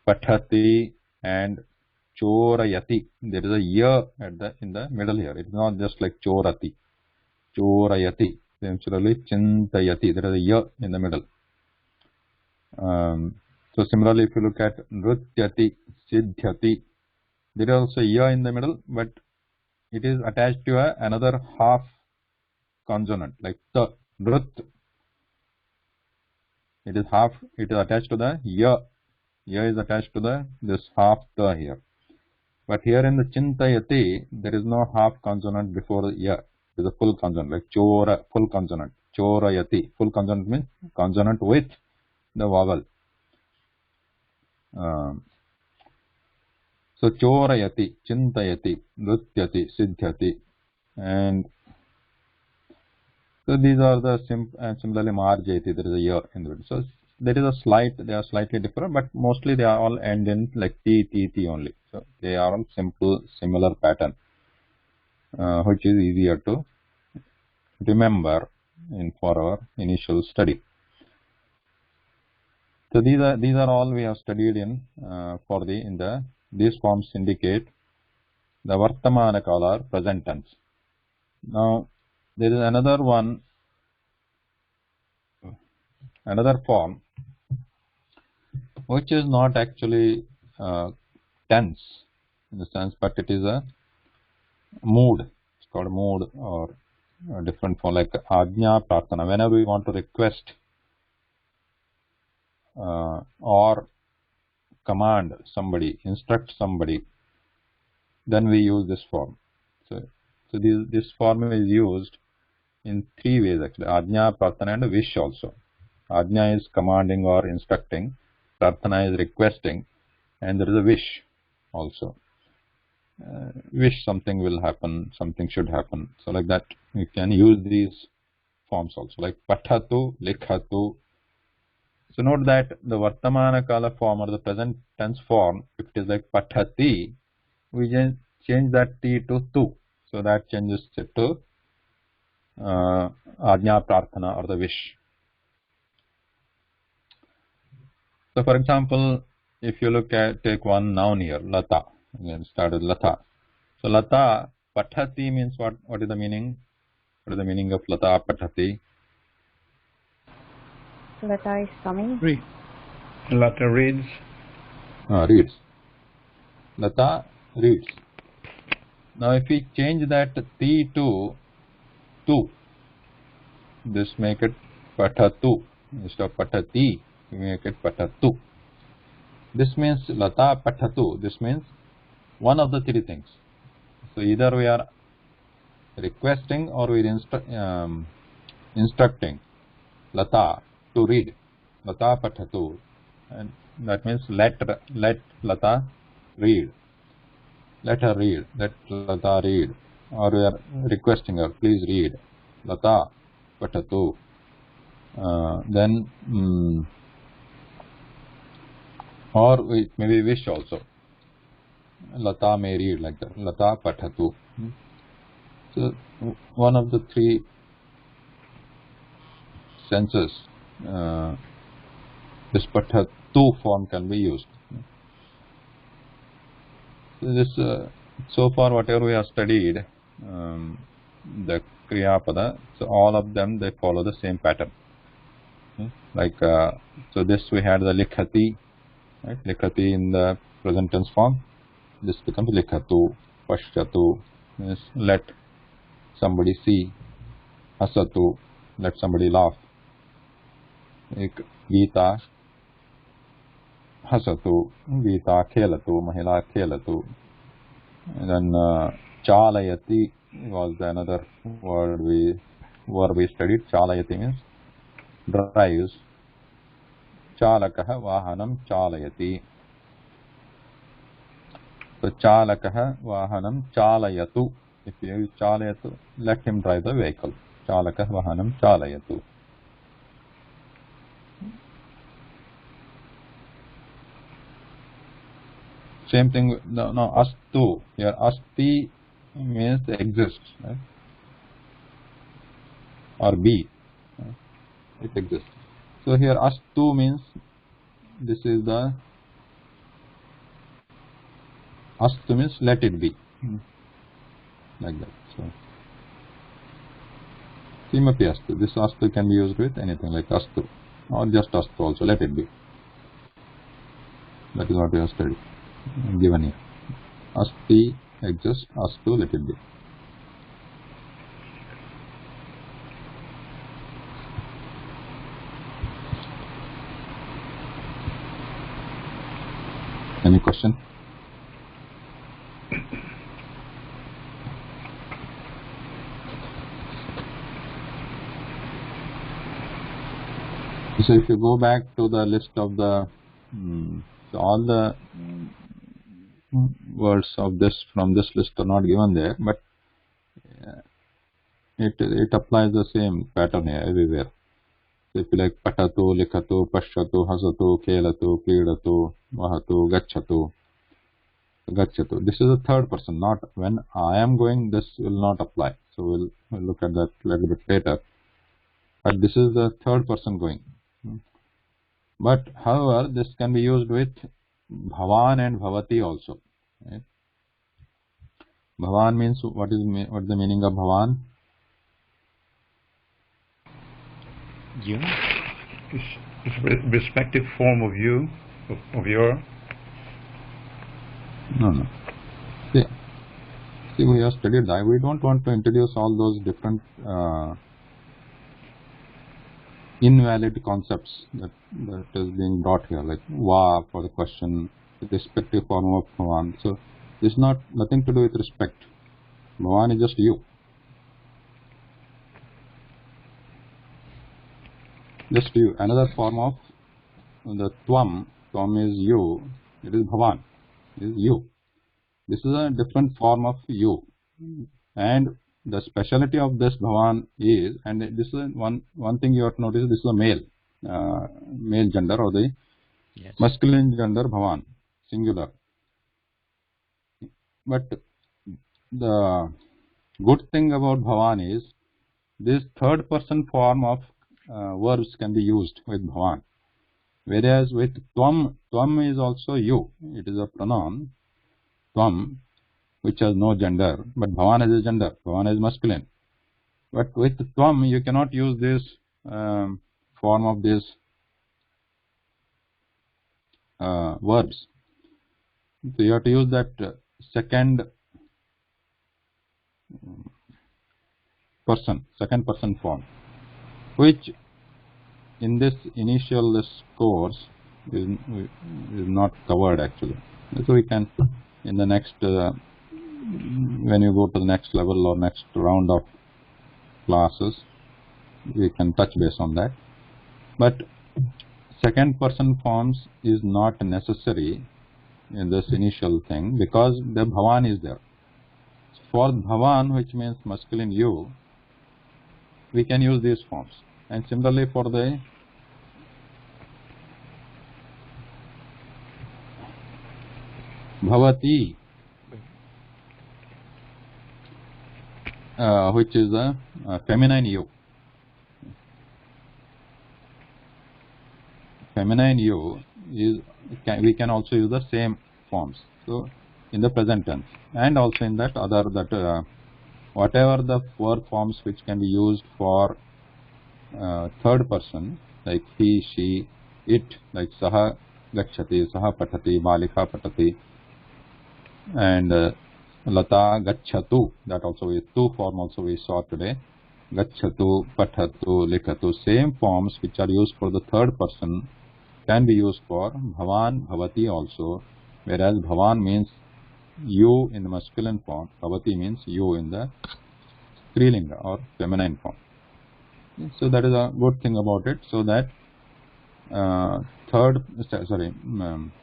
pathati and chorayati, there is a ya at in the middle here. It's not just like chorati, chorayati. Similarly, chintayati, there is a ya in the middle. So similarly, if you look at nrutyati, siddhyati, there is also ya in the middle, but it is attached to another half consonant, like ta, nrut. It is attached to the ya. Ya is attached to this half ta here. But here in the chintayati, there is no half consonant before the ya. It is a full consonant, like chora, full consonant. Chorayati. Full consonant means consonant with the vowel. So chorayati, chintayati, nrutyati, siddhyati, and so these are the similarly marjayati, there is a ya in the middle. So there is they are slightly different, but mostly they are all end in like t only. So they are all simple, similar pattern, which is easier to remember for our initial study. So these are all we have studied in these forms indicate the vartamana kala, present tense. Now there is another form which is not actually tense in the sense, but it is a mood. It's called mood, or a different form, like ajna prarthana. Whenever we want to request or command somebody, instruct somebody, then we use this form. So this form is used in three ways actually: ajna, prarthana, and wish also. Ajna is commanding or instructing, prarthana is requesting, and there is a wish also. Wish something will happen, something should happen. So like that, we can use these forms also, like pathatu, likhatu. So note that the vartamana kala form or the present tense form, if it is like pathati, we change that t to tu. So that changes it to ajna prarthana, or the wish. So for example, if you take one noun here, lata. Again, start with lata. So lata, pathati means what? What is the meaning? What is the meaning of lata, pathati? Lata is coming. Read. Lata reads. Reads. Lata reads. Now if we change that ti to tu, this make it pathatu. Instead of pathati, we make it pathatu. This means lata pathatu. This means one of the three things. So either we are requesting or we are instructing lata to read. Lata pathatu. And that means let lata read. Let her read. Let lata read. Or we are requesting her, please read. Lata pathatu. Then or we maybe wish also. Lata may read, like that. Lata pathatu. So one of the three senses, this pathatu form can be used. So this so far whatever we have studied, the kriya pada, so all of them they follow the same pattern. Like so this we had the likhati, right? Likhati in the present tense form. This becomes likhatu. Pashyatu means let somebody see. Hasatu, let somebody laugh. Gita hasatu, Gita khelatu, Mahila khelatu. And then chalayati was another word we studied. Chalayati means drives. Chalakaha vahanam chalayati. So chalakaha vahanam chalayatu. If you use chalayatu, let him drive the vehicle. Chalakaha vahanam chalayatu. Same thing. No, astu. Here asti means exists, right? Or be. It exists. So here astu means this is the astu means let it be, like that. So kimapi astu. This astu can be used with anything like astu or just astu also. Let it be. That is what we have studied, given here. Asti exists, astu let it be. Any question? So if you go back to the list of the so all the words of this from this list are not given there, but it applies the same pattern here everywhere. So if you like patatu, likatu, pashatu, hasatu, kelatu, kridatu, vahatu, gachatu, gachatu. This is the third person, not when I am going, this will not apply. So we'll look at that a little bit later. But this is the third person going. But however, this can be used with bhavan and bhavati also. Right? Bhavan means what is the meaning of bhavan? You? It's respective form of you, of your. No. See, we have studied that. We don't want to introduce all those different invalid concepts that is being brought here, like va for the question, the respective form of bhavan. So this is nothing to do with respect. Bhavan is just you. Just you. Another form of the tvam is you. It is bhavan. It is you. This is a different form of you. And the speciality of this bhavan is, and this is one thing you have to notice, this is a male gender or the masculine gender bhavan, singular. But the good thing about bhavan is this third person form of verbs can be used with bhavan. Whereas with tvam is also you. It is a pronoun, tvam, which has no gender, but bhavan has a gender. Bhavan is masculine. But with tvam, you cannot use this form of these verbs. So you have to use that second person form, which in this initial course is not covered actually. So we can, in the next when you go to the next level or next round of classes, we can touch base on that. But second person forms is not necessary in this initial thing because the bhavan is there. For bhavan, which means masculine you, we can use these forms. And similarly for the bhavati, which is a feminine you. Feminine you is, we can also use the same forms. So in the present tense and also in that other, that whatever the verb forms which can be used for third person, like he, she, it, like saha gacchati, saha patati, balika patati, and lata gacchatu. That also is two form also we saw today. Gacchatu, pathatu, likhatu. Same forms which are used for the third person can be used for bhavan, bhavati also. Whereas bhavan means you in the masculine form, bhavati means you in the strilinga or feminine form. So that is a good thing about it. So that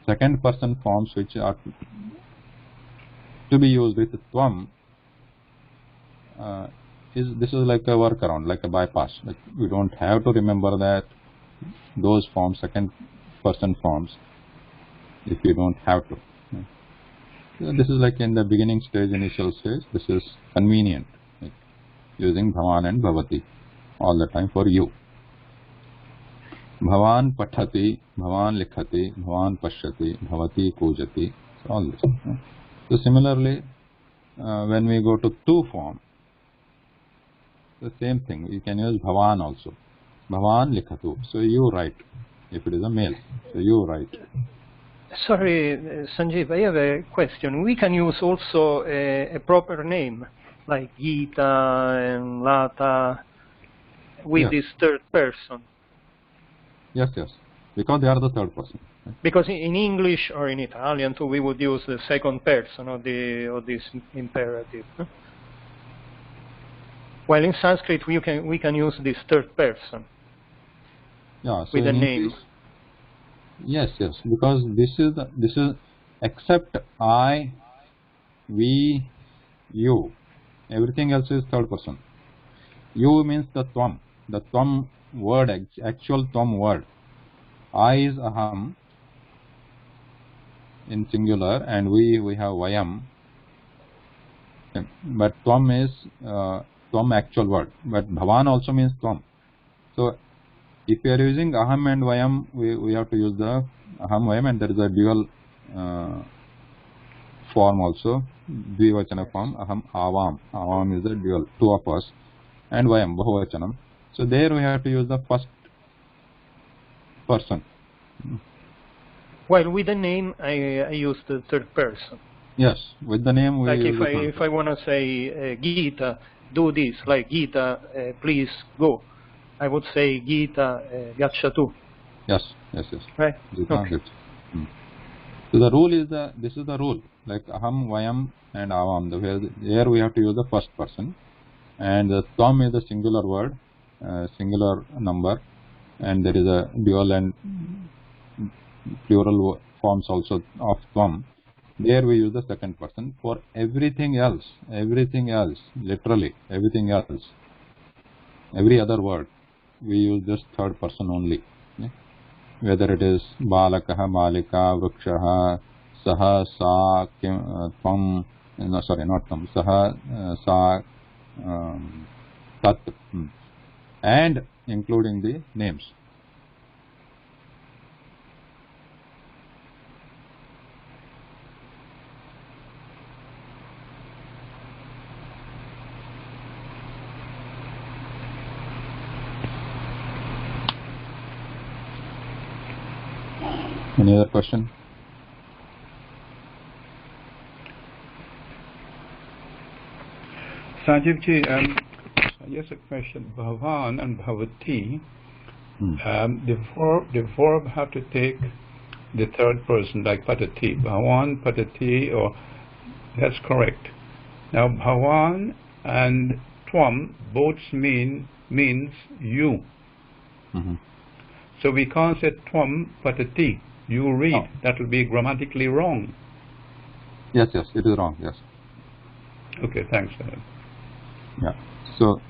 second person forms which are to be used with tvam this is like a workaround, like a bypass. Like we don't have to remember that those forms, second person forms, if you don't have to. So this is like in the beginning stage, initial stage, this is convenient, like using bhavan and bhavati all the time for you. Bhavan pathati, Bhavan likhati, Bhavan pashyati, Bhavati kujati. So all this. So similarly, when we go to tu form, the same thing. You can use Bhavan also. Bhavan likhatu. So you write. If it is a male, so you write. Sorry, Sanjeev, I have a question. We can use also a proper name, like Gita and Lata, with this third person. Yes, yes. Because they are the third person. Because in English or in Italian too, we would use the second person of this imperative. Huh? While in Sanskrit, we can use this third person. Yeah, so with a name. English, yes, yes. Because this is except I, we, you. Everything else is third person. You means the tvam. The tvam word, actual tvam word. I is aham in singular, and we have vayam. But tvam is tvam actual word. But bhavan also means tvam. So if we are using aham and vayam, we have to use the aham vayam, and there is a dual form also, dvivachana form, aham avam. Avam is the dual, two of us, and vayam, bahuvachanam. So there we have to use the first person. While with the name, I use the third person. Yes, with the name we like use if I want to say Gita, do this, like Gita, please go. I would say Gita, gacchatu. Yes, yes, yes. Right. Gita, Okay. So the rule is this is the rule, like aham, vayam, and avam. Here we have to use the first person, and the tvam is the singular word, singular number, and there is a dual and plural forms also of tvam. There we use the second person. For everything else, literally everything else, every other word, we use this third person only. Okay? Whether it is balakaha, balika, vrikshaha, saha, sa, tvam, no, sorry, not tvam, saha, sa, tat, and including the names. Any other question? Sanjeev ji, yes, a question. Bhavan and Bhavati, the verb have to take the third person, like patati. Bhavan, patati, or that's correct. Now, Bhavan and Tvam both means you. So we can't say Tvam patati. You read. No. That will be grammatically wrong. Yes, yes, it is wrong. Yes. Okay, thanks. Yeah. So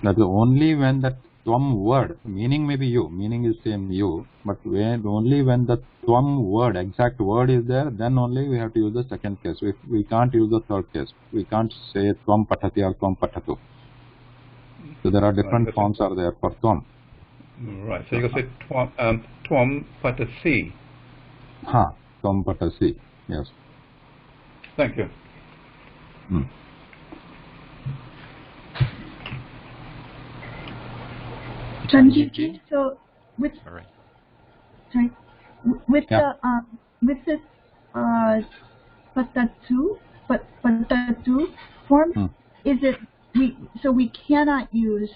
that is only when that tvam word, meaning may be you, meaning is same you, but only when the tvam word, exact word is there, then only we have to use the second case. We can't use the third case. We can't say tvam patati or tvam patatu. So there are different forms are there for tvam. Right. So you can say Tvam patasi. Tvam patasi. Yes. Thank you. Sanjeev, so with Sorry. with this patatu form, is it we cannot use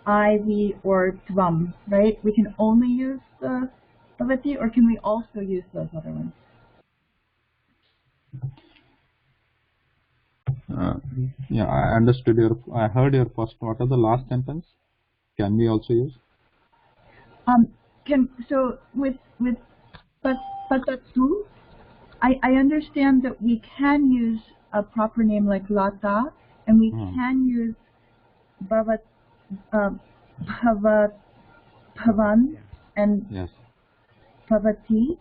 I, we, or tvam, right? We can only use the bhavati, or can we also use those other ones? Yeah, I understood I heard your first. What are the last sentence? Can we also use? With patatu, I understand that we can use a proper name like Lata, and we can use Bhavan and Yes. Bhavati.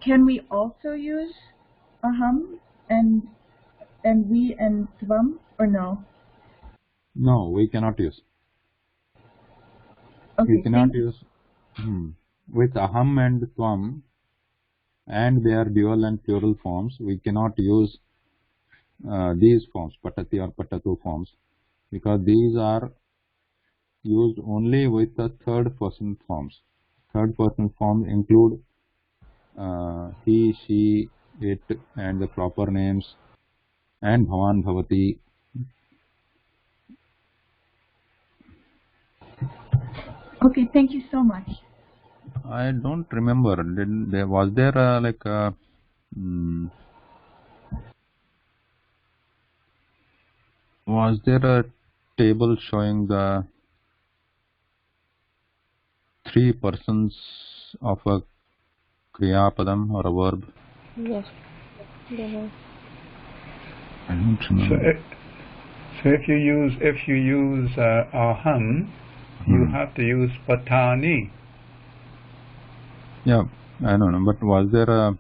Can we also use aham and we and tvam, or no? No, we cannot use. Okay, we cannot use with aham and tvam, and they are dual and plural forms. We cannot use these forms, patati or patatu forms, because these are used only with the third person forms. Third person forms include he, she, it, and the proper names, and bhavan, bhavati. Okay, thank you so much. I don't remember. Was there was there a table showing the three persons of a kriya padam or a verb? Yes. There was. I don't So, remember. if you use aham, you have to use patani. Yeah, I don't know. But was there a?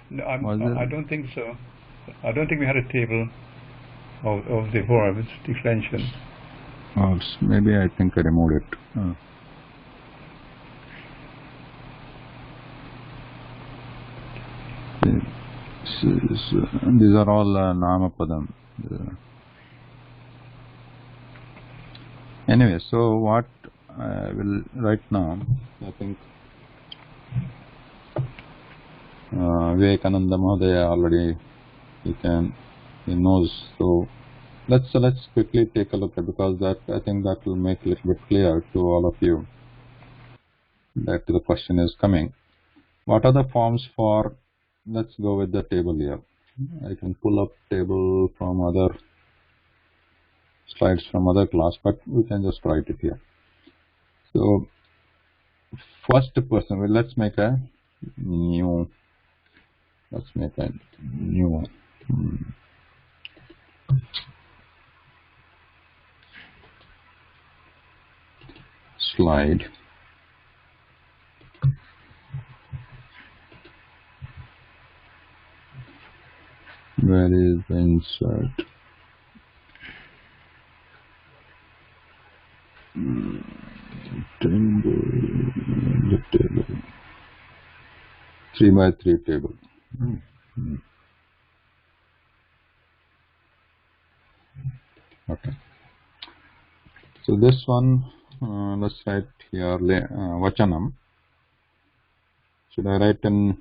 No, Was there? I don't think so. I don't think we had a table of the verbs declension. Oh, maybe I think I removed it. These are all nama padam. Anyway, so what I will right now, I think Vivekananda Mahodaya already he knows. So let's quickly take a look at, because that I think that will make a little bit clear to all of you that the question is coming. What are the forms for? Let's go with the table here. I can pull up table from other slides from other class, but we can just write it here. So first person, well, let's make a new slide. Where is the insert? The table. 3x3 table. Okay. So this one, let's write here vachanam. Should I write in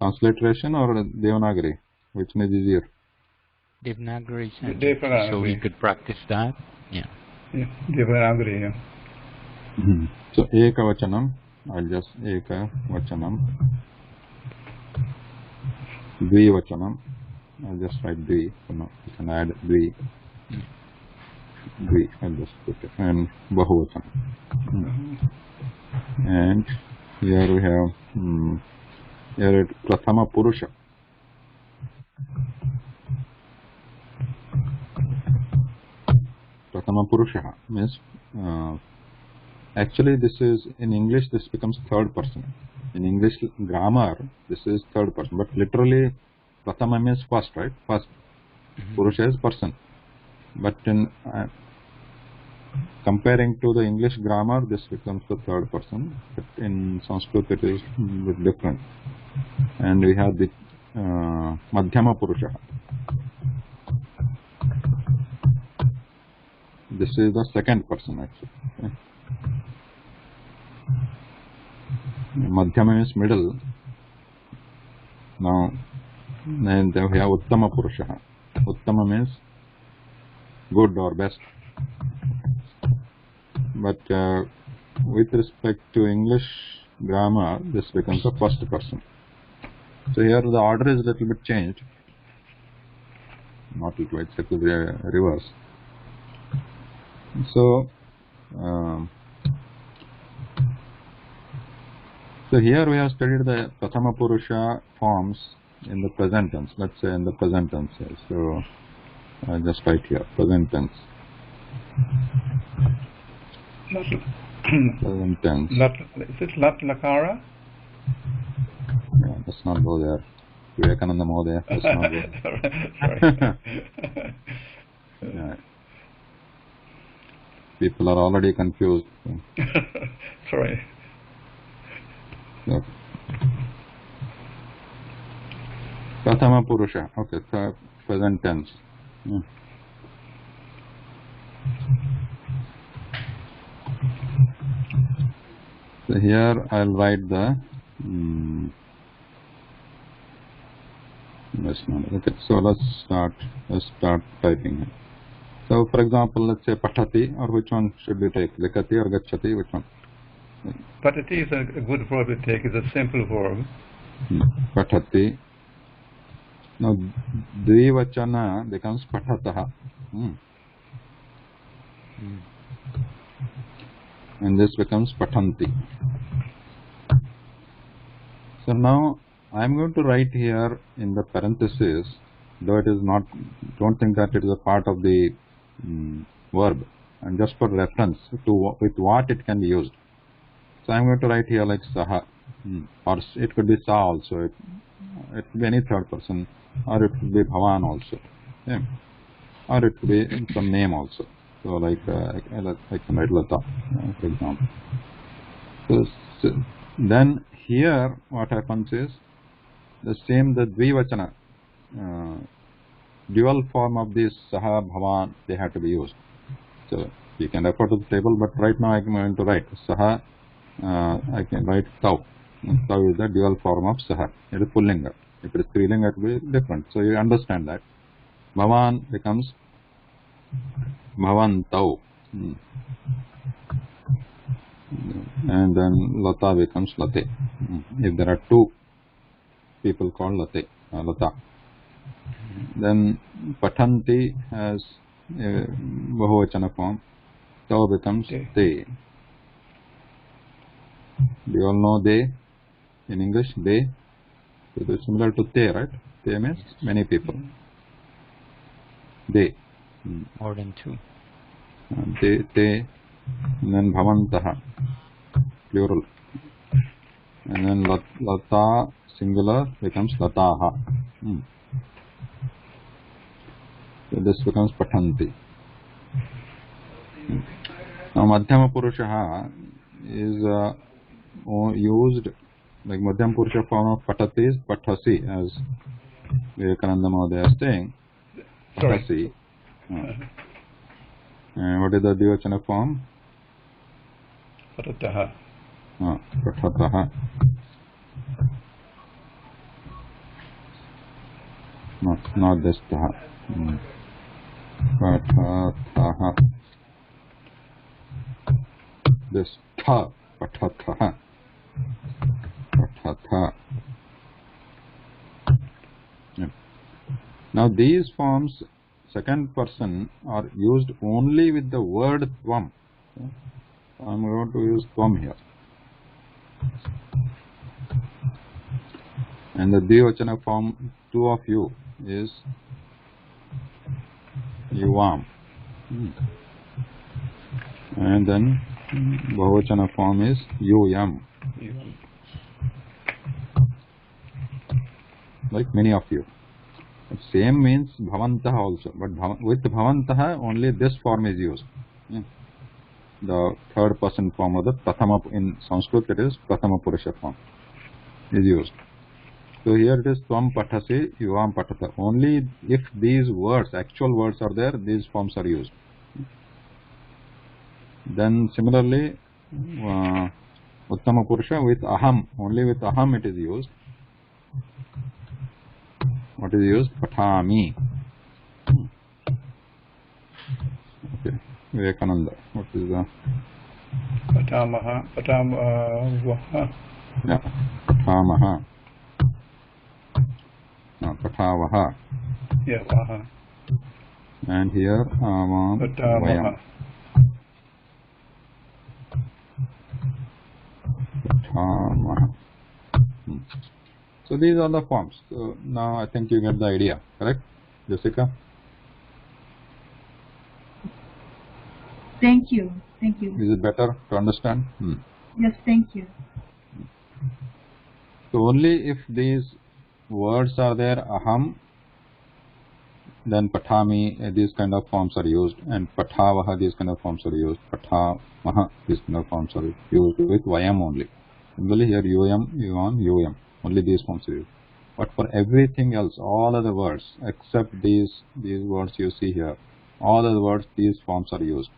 transliteration or Devanagari? Which one is easier? Devanagari, Devanagari. so we could practice that. Yeah. Yeah, Devanagari, yeah. So eka vachanam, I'll just eka vachanam. Dvi vachanam, I'll just write dvi. So now you can add dvi. Dvi, I'll just put it. And bahu vachanam. And here we have here it prathama purusha. Prathama purusha means actually this is in English this becomes third person. In English grammar this is third person, but literally prathama means first, right? First. Purusha is person. But in comparing to the English grammar, this becomes the third person. But in Sanskrit it is a bit different. And we have the madhyama purusha. This is the second person actually. Okay. Madhyama means middle. Now, and then we have uttama purusha. Uttama means good or best. But with respect to English grammar, this becomes the first person. So here the order is a little bit changed. Not little, it's actually reverse. So, so here we have studied the Prathama Purusha forms in the present tense. Let's say in the present tense. So, just write here, present tense. Present tense. Is it lat lakara? Yeah, let's not go there. Vivekananda Mahodaya, let's not go there. Sorry. Yeah. People are already confused. Sorry. So, Prathama Purusha. Okay, so present tense. Yeah. So here I'll write the okay, so let's start typing it. So for example, let's say patati, or which one should we take? Likati or gachati, which one? Patati is a good verb to take. It's a simple verb. Patati. Now dvivachana becomes patataha. And this becomes patanti. So now I am going to write here in the parenthesis, though it is not, don't think that it is a part of the verb, and just for reference to with what it can be used. So I am going to write here like saha, or it could be sa also, it could be any third person, or it could be bhavan also, yeah. Or it could be some name also. So like I can write Lata, for example. So then here what happens is the same, the dvivachana, dual form of this saha, bhavan, they have to be used. So you can refer to the table, but right now I am going to write saha, I can write tau. Tau is the dual form of saha. It is pullinga. If it is strilinga, it will be different. So you understand that. Bhavan becomes bhavantau. And then Lata becomes Late. If there are two people called Late, Lata. Then Patanti has a Bahuvachana form. Tau becomes Te. Do you all know they? In English, they. It is similar to Te, right? Te means many people. They. More than two. Te, and then Bhavantaha, plural. And then Lata, singular, becomes Lataha. So this becomes Patanti. Now Madhyama Purushaha is used, like Madhyama Purusha form of Patati is Pathasi, as Vivekananda Mahodaya is saying. Pathasi. And what is the Dvivachana form? Patataha. Patataha. Not this taha. Patataha. This tha. Patataha. Patataha. Yeah. Now these forms, second person, are used only with the word tvam. Okay. I am going to use tvam here. And the dvivachana form, two of you, is yuvam. And then bahuvachana form is yuyam. Like many of you. Same means bhavantaha also, but with bhavantaha only this form is used. Yeah. The third person form of the prathama, in Sanskrit it is prathama purusha form, is used. So here it is tvam pathasi, yuvam patata. Only if these words, actual words are there, these forms are used. Then similarly, uttama purusha with aham, only with aham it is used. What is used? Pathami. Okay. Vivekananda. What is the? Patamaha. Patamaha. Yeah. Pathamaha. Pathavaha. Yeah. Vaha. And here Patamaha. Pathamaha. So these are the forms. So now I think you get the idea, correct, Jessica? Thank you. Thank you. Is it better to understand? Yes, thank you. So only if these words are there, aham, then patami, these kind of forms are used, and patavaha, these kind of forms are used, patamaha, these kind of forms are used with vayam only. Simply here yum, yuan, yum, only these forms are used. But for everything else, all other words except these words you see here, all other words, these forms are used.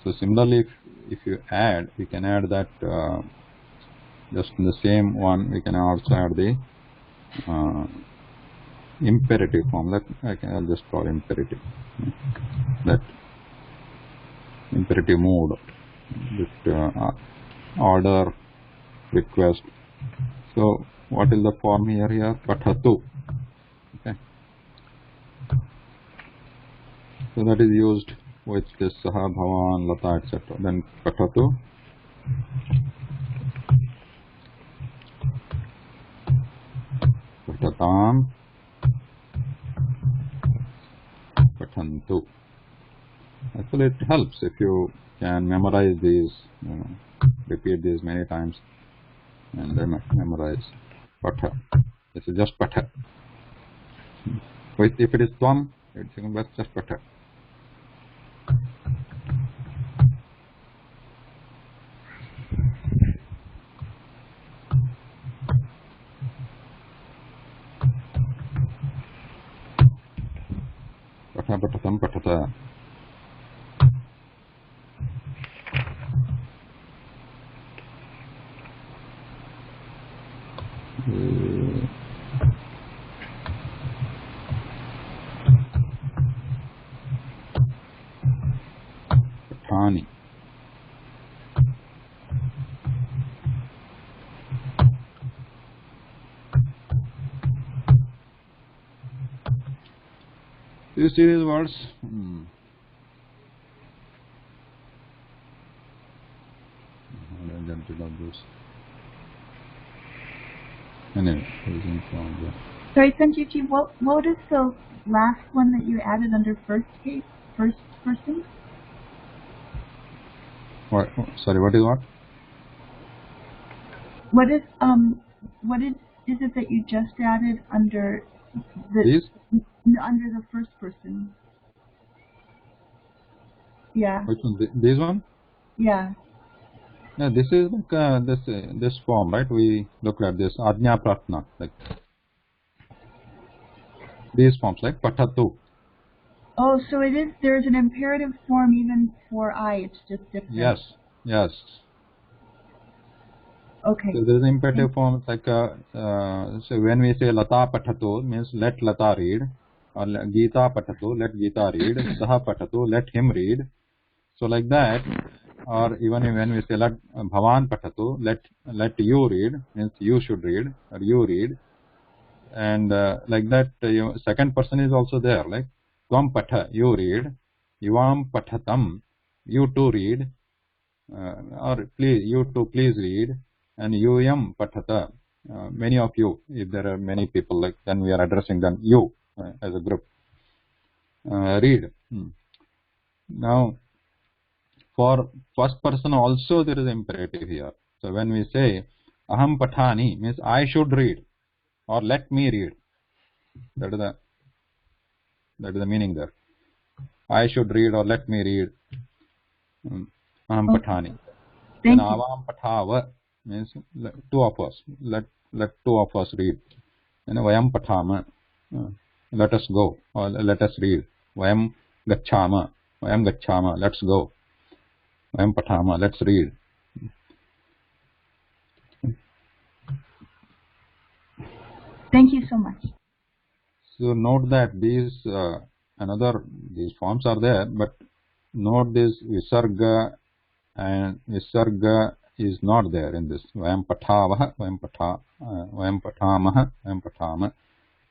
So similarly, if you add, we can add that just in the same one, we can also add the imperative form. I'll just call imperative. That imperative mode, that order, request. So what is the form here? Pathatu. Okay. So that is used with this saha, bhavan, lata, etc. Then pathatu. Pathatam. Pathantu. Actually, it helps if you can memorize these, repeat these many times, and then memorize patha. This is just patha. If it is tvam, it's just patha. Patha, pathatam, pathata. Pathani. You see these words? Anyway, Sorry, Sanjeevji, what is the last one that you added under first person? What? Sorry, what is what? What is it that you just added under These? under the first person? Yeah. Which one? This one? Yeah. Yeah, this is like this form, right? We looked at this Ajna Pratna, like these forms, like Pathatu. Oh, so there's an imperative form even for I, it's just different. Yes. Okay. So there is an imperative form, like so when we say Lata Pathatu, means let Lata read, or Gita Pathatu, let Gita read, Saha Pathatu, let him read. So like that, or even when we say let Bhavan Pathatu, let you read, means you should read, or you read. And like that, second person is also there, like Tvam Patha, you read, Yuvam Pathatam, you too read, or please, you too please read, and Yuyam Pathata, many of you, if there are many people, like then we are addressing them, you as a group, read. Now, for first person also there is imperative here. So when we say Aham Pathani, means I should read, or let me read. That is the meaning there. I should read or let me read. Aham Pathani. Then Avam Pathava means two of us. Let two of us read. And Vayam Pathama. Let us go, or let us read. Vayam Gachama. Vayam Gachama. Let's go. Vayam Pathama. Let's read. Thank you so much. So note that these forms are there, but note this Visarga and Visarga is not there in this. Vayam Pathavaha, Vayam Pathamaha, Vayam Pathama.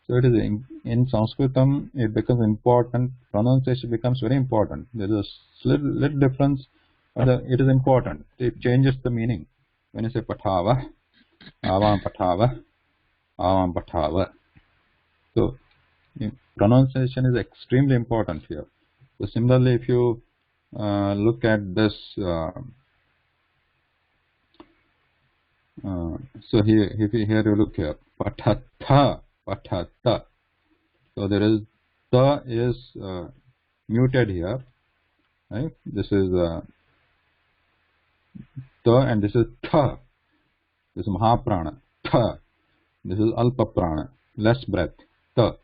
So it is in Sanskritam, it becomes important. Pronunciation becomes very important. There is a little difference, but it is important. It changes the meaning. When you say Pathava, Avam Pathava, Avam Pathava. So pronunciation is extremely important here. So similarly, if you look at this, so here you look here, Pathatha, Pathatha. So there is ta is muted here, right? This is ta, and this is tha. This is mahaprana, tha. This is alpa prana, less breath, ta.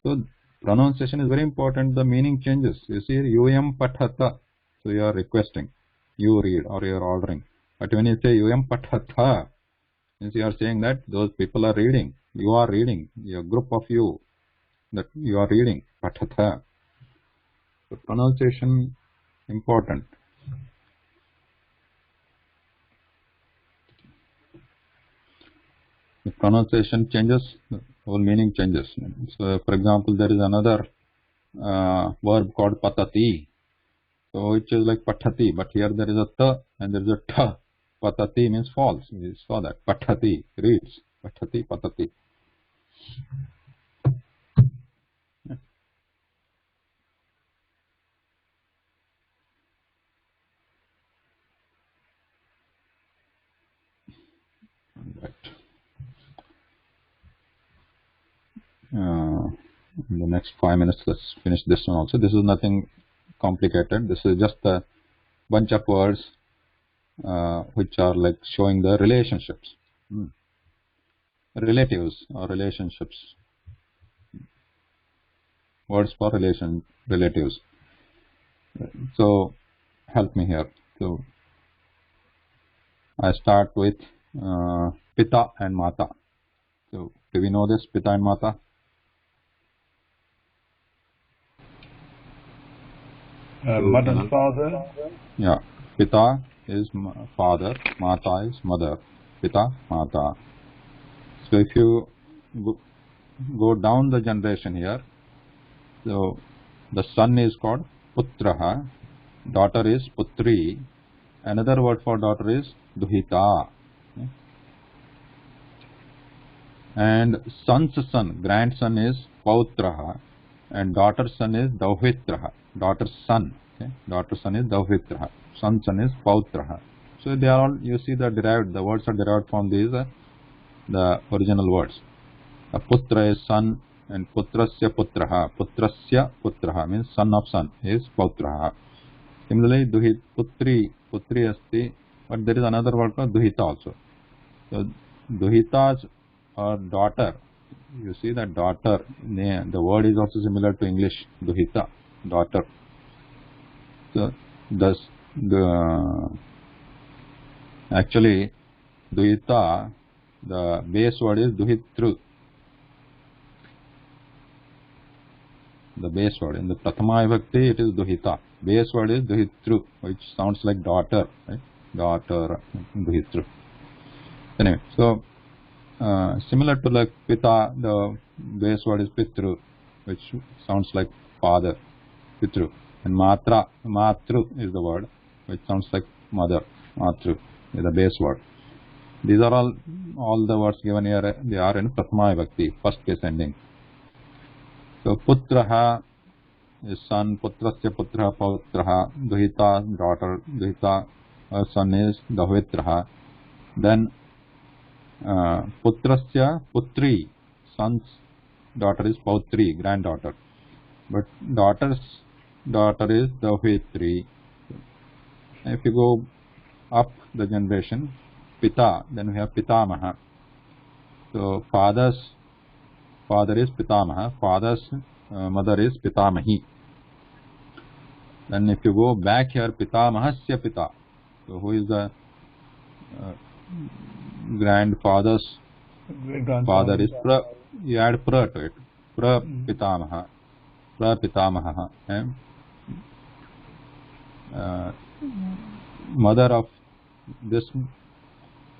So pronunciation is very important. The meaning changes. You see, yum pathata. So you are requesting, you read, or you are ordering. But when you say yum pathata, means you are saying that those people are reading. You are reading. A group of you, that you are reading. Pathatha. So pronunciation important. The pronunciation changes, the whole meaning changes. So for example, there is another verb called patati. So which is like pathati, but here there is a ta and there is a tha. Patati means falls. We saw that. Pathati reads. Pathati, patati. Right. In the next 5 minutes, let's finish this one also. This is nothing complicated. This is just a bunch of words which are like showing the relationships, relatives or relationships, words for relatives. So help me here. So I start with Pita and Mata. So do we know this, Pita and Mata? Mother and father. Yeah, Pita is father, Mata is mother. Pita, Mata. So if you go down the generation here, so the son is called Putraha, daughter is Putri, another word for daughter is Duhita. Okay. And son's son, grandson is Pautraha, and daughter's son is Dauhitraha. Daughter's son, okay? Daughter's son is Dauhitraha. Son's son is Pautraha. So they are all, you see, the words are derived from these, the original words. A putra is son, and putrasya putraha. Putrasya putraha means son of son is Pautraha. Similarly, putri asti, but there is another word called Duhita also. So Duhita's or daughter, you see that daughter, the word is also similar to English, Duhita, daughter. So thus actually Duhita, the base word is Duhitru. The base word in the Prathama Vibhakti, it is Duhita. Base word is Duhitru, which sounds like daughter, right? Daughter, Duhitru. Anyway, so similar to like Pita, the base word is Pitru, which sounds like father, Pitru. And Matru is the word, which sounds like mother, Matru is the base word. These are all the words given here, they are in Prathama Vibhakti, first case ending. So Putraha is son, Putrasya Putraha Pautraha, Duhita, daughter, Duhita, her son is Dahuitraha. Then Putrasya Putri, son's daughter is Pautri, granddaughter. But daughter's daughter is Dahuitri. If you go up the generation, Pita, then we have Pitamaha. So father's father is Pitamaha, father's mother is Pitamahi. Then if you go back here, Pitamahasya Pita. So who is the grandfather's father is Pra, you add Pra to it. Pra Pitamaha. Pra Pitamaha. Mother of this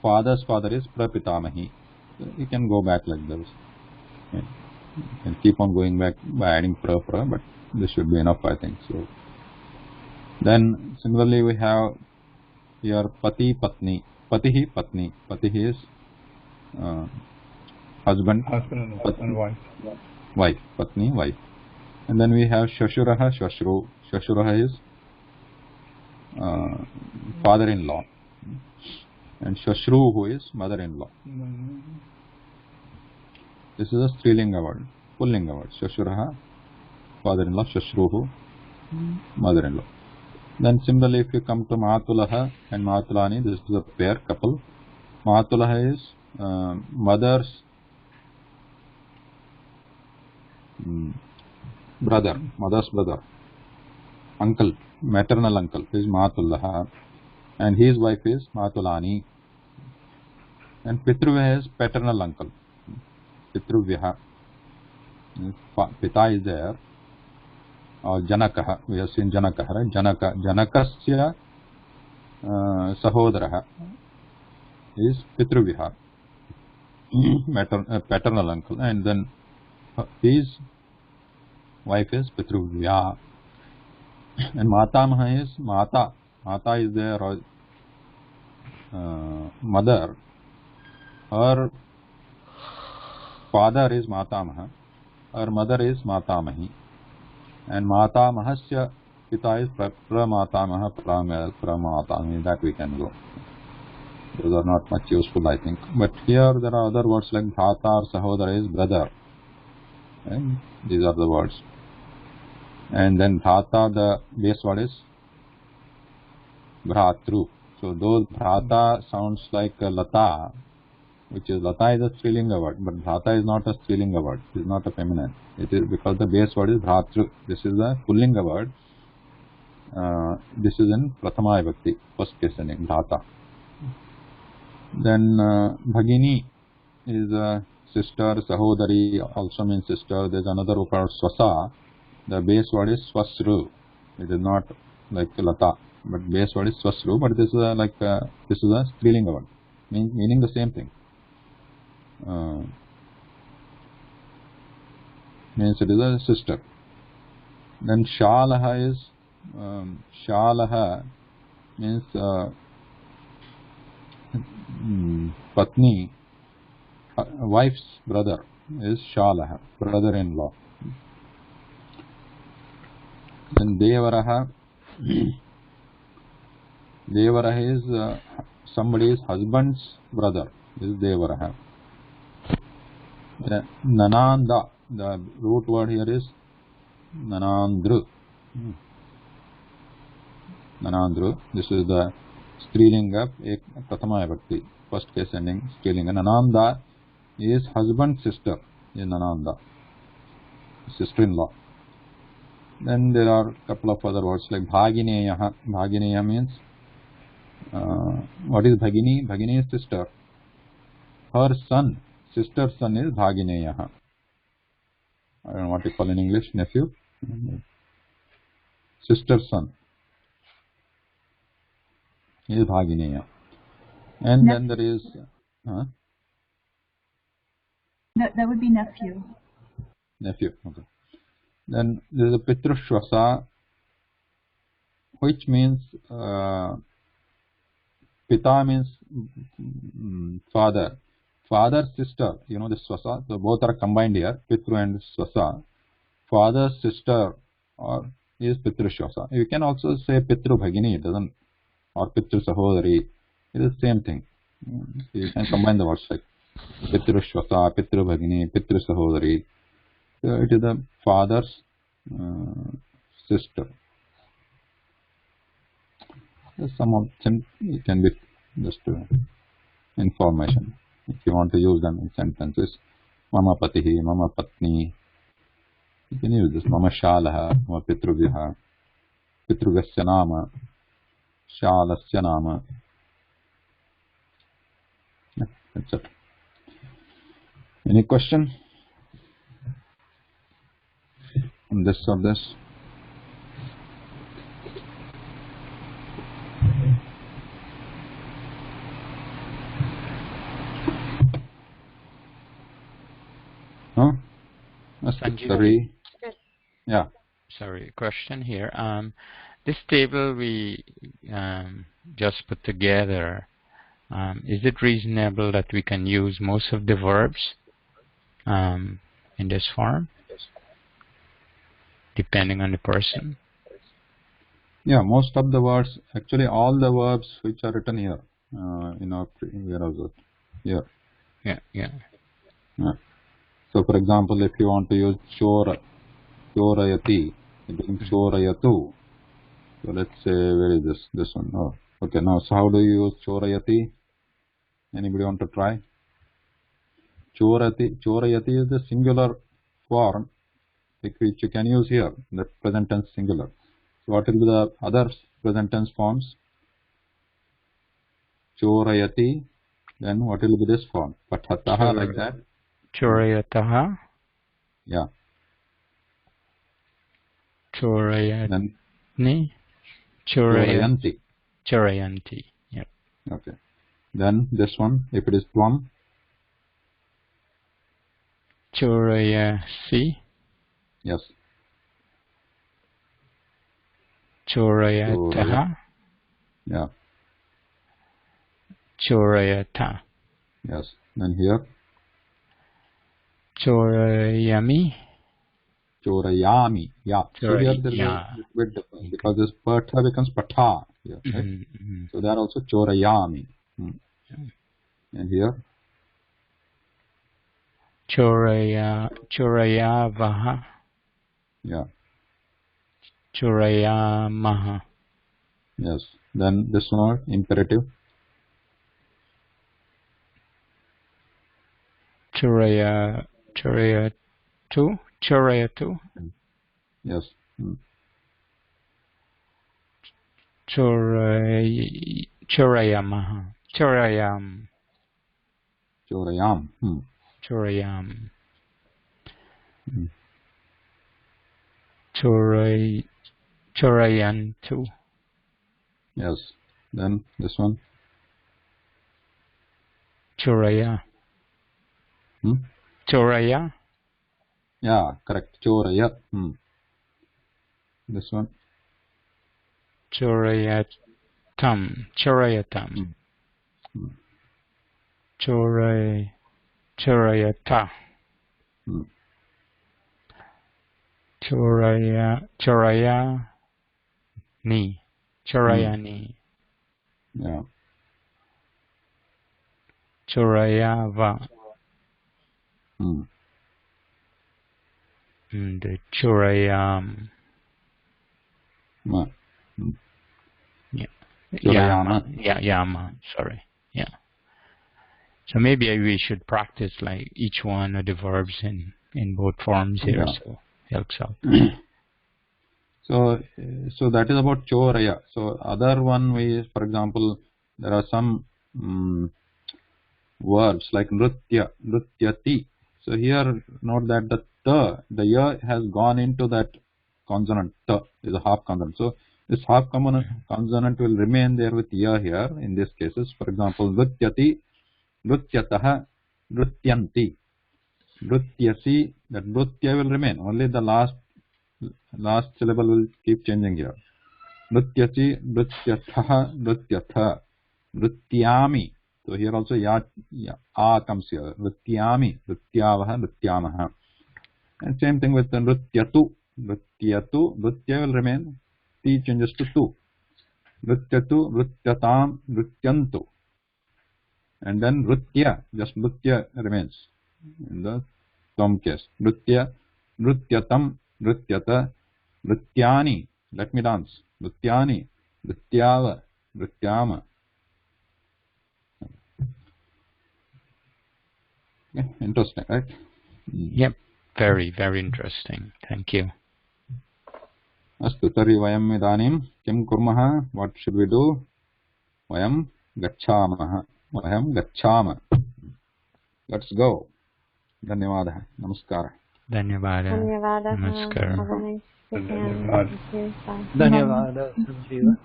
father's father is Pra Pitamahi. So you can go back like this. You can keep on going back by adding pra, but this should be enough, I think. So then similarly we have here Pati Patni. Patihi Patni. Patihi is husband and wife. Wife. Patni, wife. And then we have Shashuraha, Shashru. Shashuraha is father-in-law. And Shashru, who is mother-in-law. This is a Strilinga word. pullinga word. Shashuraha, father-in-law. Shashruhu, mother-in-law. Then similarly, if you come to Matulaha and Matulani, this is a pair, couple. Matulaha is mother's brother, uncle, maternal uncle is Matulaha, and his wife is Matulani. And Pitruvya is paternal uncle, Pitruvyaha. Pita is there. Or Janakaha, we have seen Janakaha, right? Janakasya Sahodaraha is Pitruvyaha, paternal uncle, and then his wife is Pitruvya. And Matamaha is Mata. Mata is there, or mother. Her father is Matamaha. Her mother is Matamahi. And Matamahasya Pita is Pramatamaha, Pramatamahi. That we can go. Those are not much useful, I think. But here there are other words like Bhata or Sahodara is brother. And these are the words. And then Bhata, the base word is Bhratru. So those Bhrata sounds like Lata, which is Lata is a Strilinga word, but Bhrata is not a Strilinga word. It is not a feminine. It is because the base word is Bhratru. This is a Pullinga word. This is in Prathama Vibhakti, first case ending, Bhrata. Then Bhagini is a sister, Sahodari also means sister. There is another word called Swasa. The base word is Swasru. It is not like Lata, but base word is Swasru. But this is a Strilinga word, meaning the same thing. Means it is a sister. Then Shalaha is Shalaha means Patni, wife's brother is Shalaha, brother-in-law. Then Devaraha, Devaraha is somebody's husband's brother, is Devaraha. Nananda, the root word here is Nanandru. Nanandru, this is the Strilinga, Prathama Vibhakti, first case ending Strilinga. Nananda is husband's sister, is Nananda, sister-in-law. Then there are a couple of other words like Bhagineyaha. Bhagineya means, what is Bhagini? Bhagini is sister. Her son, sister's son is Bhagineyaha. I don't know what you call in English, nephew. Sister's son is Bhagineya. And then there is... That would be nephew. Nephew, okay. Then there is a Pitrushvasa, which means Pita means father. Father's sister, you know the Swasa, so both are combined here, Pitru and Swasa. Father's sister is Pitrushvasa. You can also say Pitru Bhagini, it doesn't, or Pitru Sahodari, it is the same thing. You can combine the words like Pitrushvasa, Pitru Bhagini, Pitru Sahodari. So it is the father's sister. Some of them can be just information. If you want to use them in sentences, Mama Patihi, Mama Patni, you can use this. Mama Shalaha, Mama Pitruvyaha, Pitruvyasya Nama, Shalasya Nama. Yeah, that's it. Any question on this or this? No? Sorry. Yeah. Sorry, question here. This table we just put together, is it reasonable that we can use most of the verbs in this form, depending on the person? Yeah, most of the words, actually all the verbs which are written here, in our where was it? Here. Yeah. Yeah. So for example, if you want to use chorayati, it becomes chorayatu. So let's say, where is this one? Oh, okay. Now, so how do you use chorayati? Anybody want to try? Chorayati is the singular form which you can use here, the present tense singular. So what will be the other present tense forms? Chorayati. Then what will be this form? Pathataha, like that. Chorayataha. Yeah. Chorayatni. Then Chorayanti. chorayanti. Chorayanti. Yep. Okay. Then this one, if it is tvam. Chorayasi. Yes. Chorayataha. Yeah. Chorayata. Yes. Then here. Chorayami. Chorayami. Yeah. So here there is Yeah. a bit difference because this patha becomes patha here. Right? So they are also chorayami. And here. Chorayavaha. Yeah. Chorayamaha. Yes. Then this one imperative. Chorayatu. Yes. Chorayamaha. Chorayam. Chorayam. Chorayam. Mm. Chorayantu. Yes. Then this one. Choraya. Choraya. Yeah, correct. Choraya. This one. Chorayatam. Chorayatam. Chorayata. Chorayani. Chorayani. Yeah. Chorayava. And Chorayam. Yeah. Chorayama. Yeah, Yama. Sorry. Yeah. So maybe we should practice like each one of the verbs in both forms here, so helps out. So that is about choraya. So other one is, for example, there are some verbs like nritya, nrityati. So here note that the ya has gone into that consonant. Ta is a half consonant. So this half consonant will remain there with ya here in these cases. For example, nrityati, nrityataha, nrityanti. Nrityasi, that nritya will remain. Only the last syllable will keep changing here. Nrityasi, nrityatha, nrityatha, nrityami. So here also ya a comes here. Nrityami, nrityavaha, nrityamaha. And same thing with the nrityatu. Nrityatu, nritya will remain. T changes to tu. Nrityatu, nrityatam, nrityantu. And then nritya, just nritya remains in the some case. Nritya, nrityatam, nrityata, nrityani. Let me dance. Nrityani, nrityava, nrityama. Yeah, interesting, right? Yep. Very, very interesting. Thank you. Astu tari vayam idanim kim kurmah? What should we do? Vayam gacchamaha. Vayam gacchama. Let's go. Dhanyavadah. Namaskar. Dhanyavada. Dhanyavada. Namaskar. Have a nice weekend. Dhanyavad. Thank you. Bye. Dhanyavada, Sanjeeva.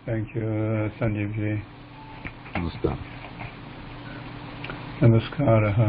Thank you, Sanjeev ji. Namaskar. Namaskaraha.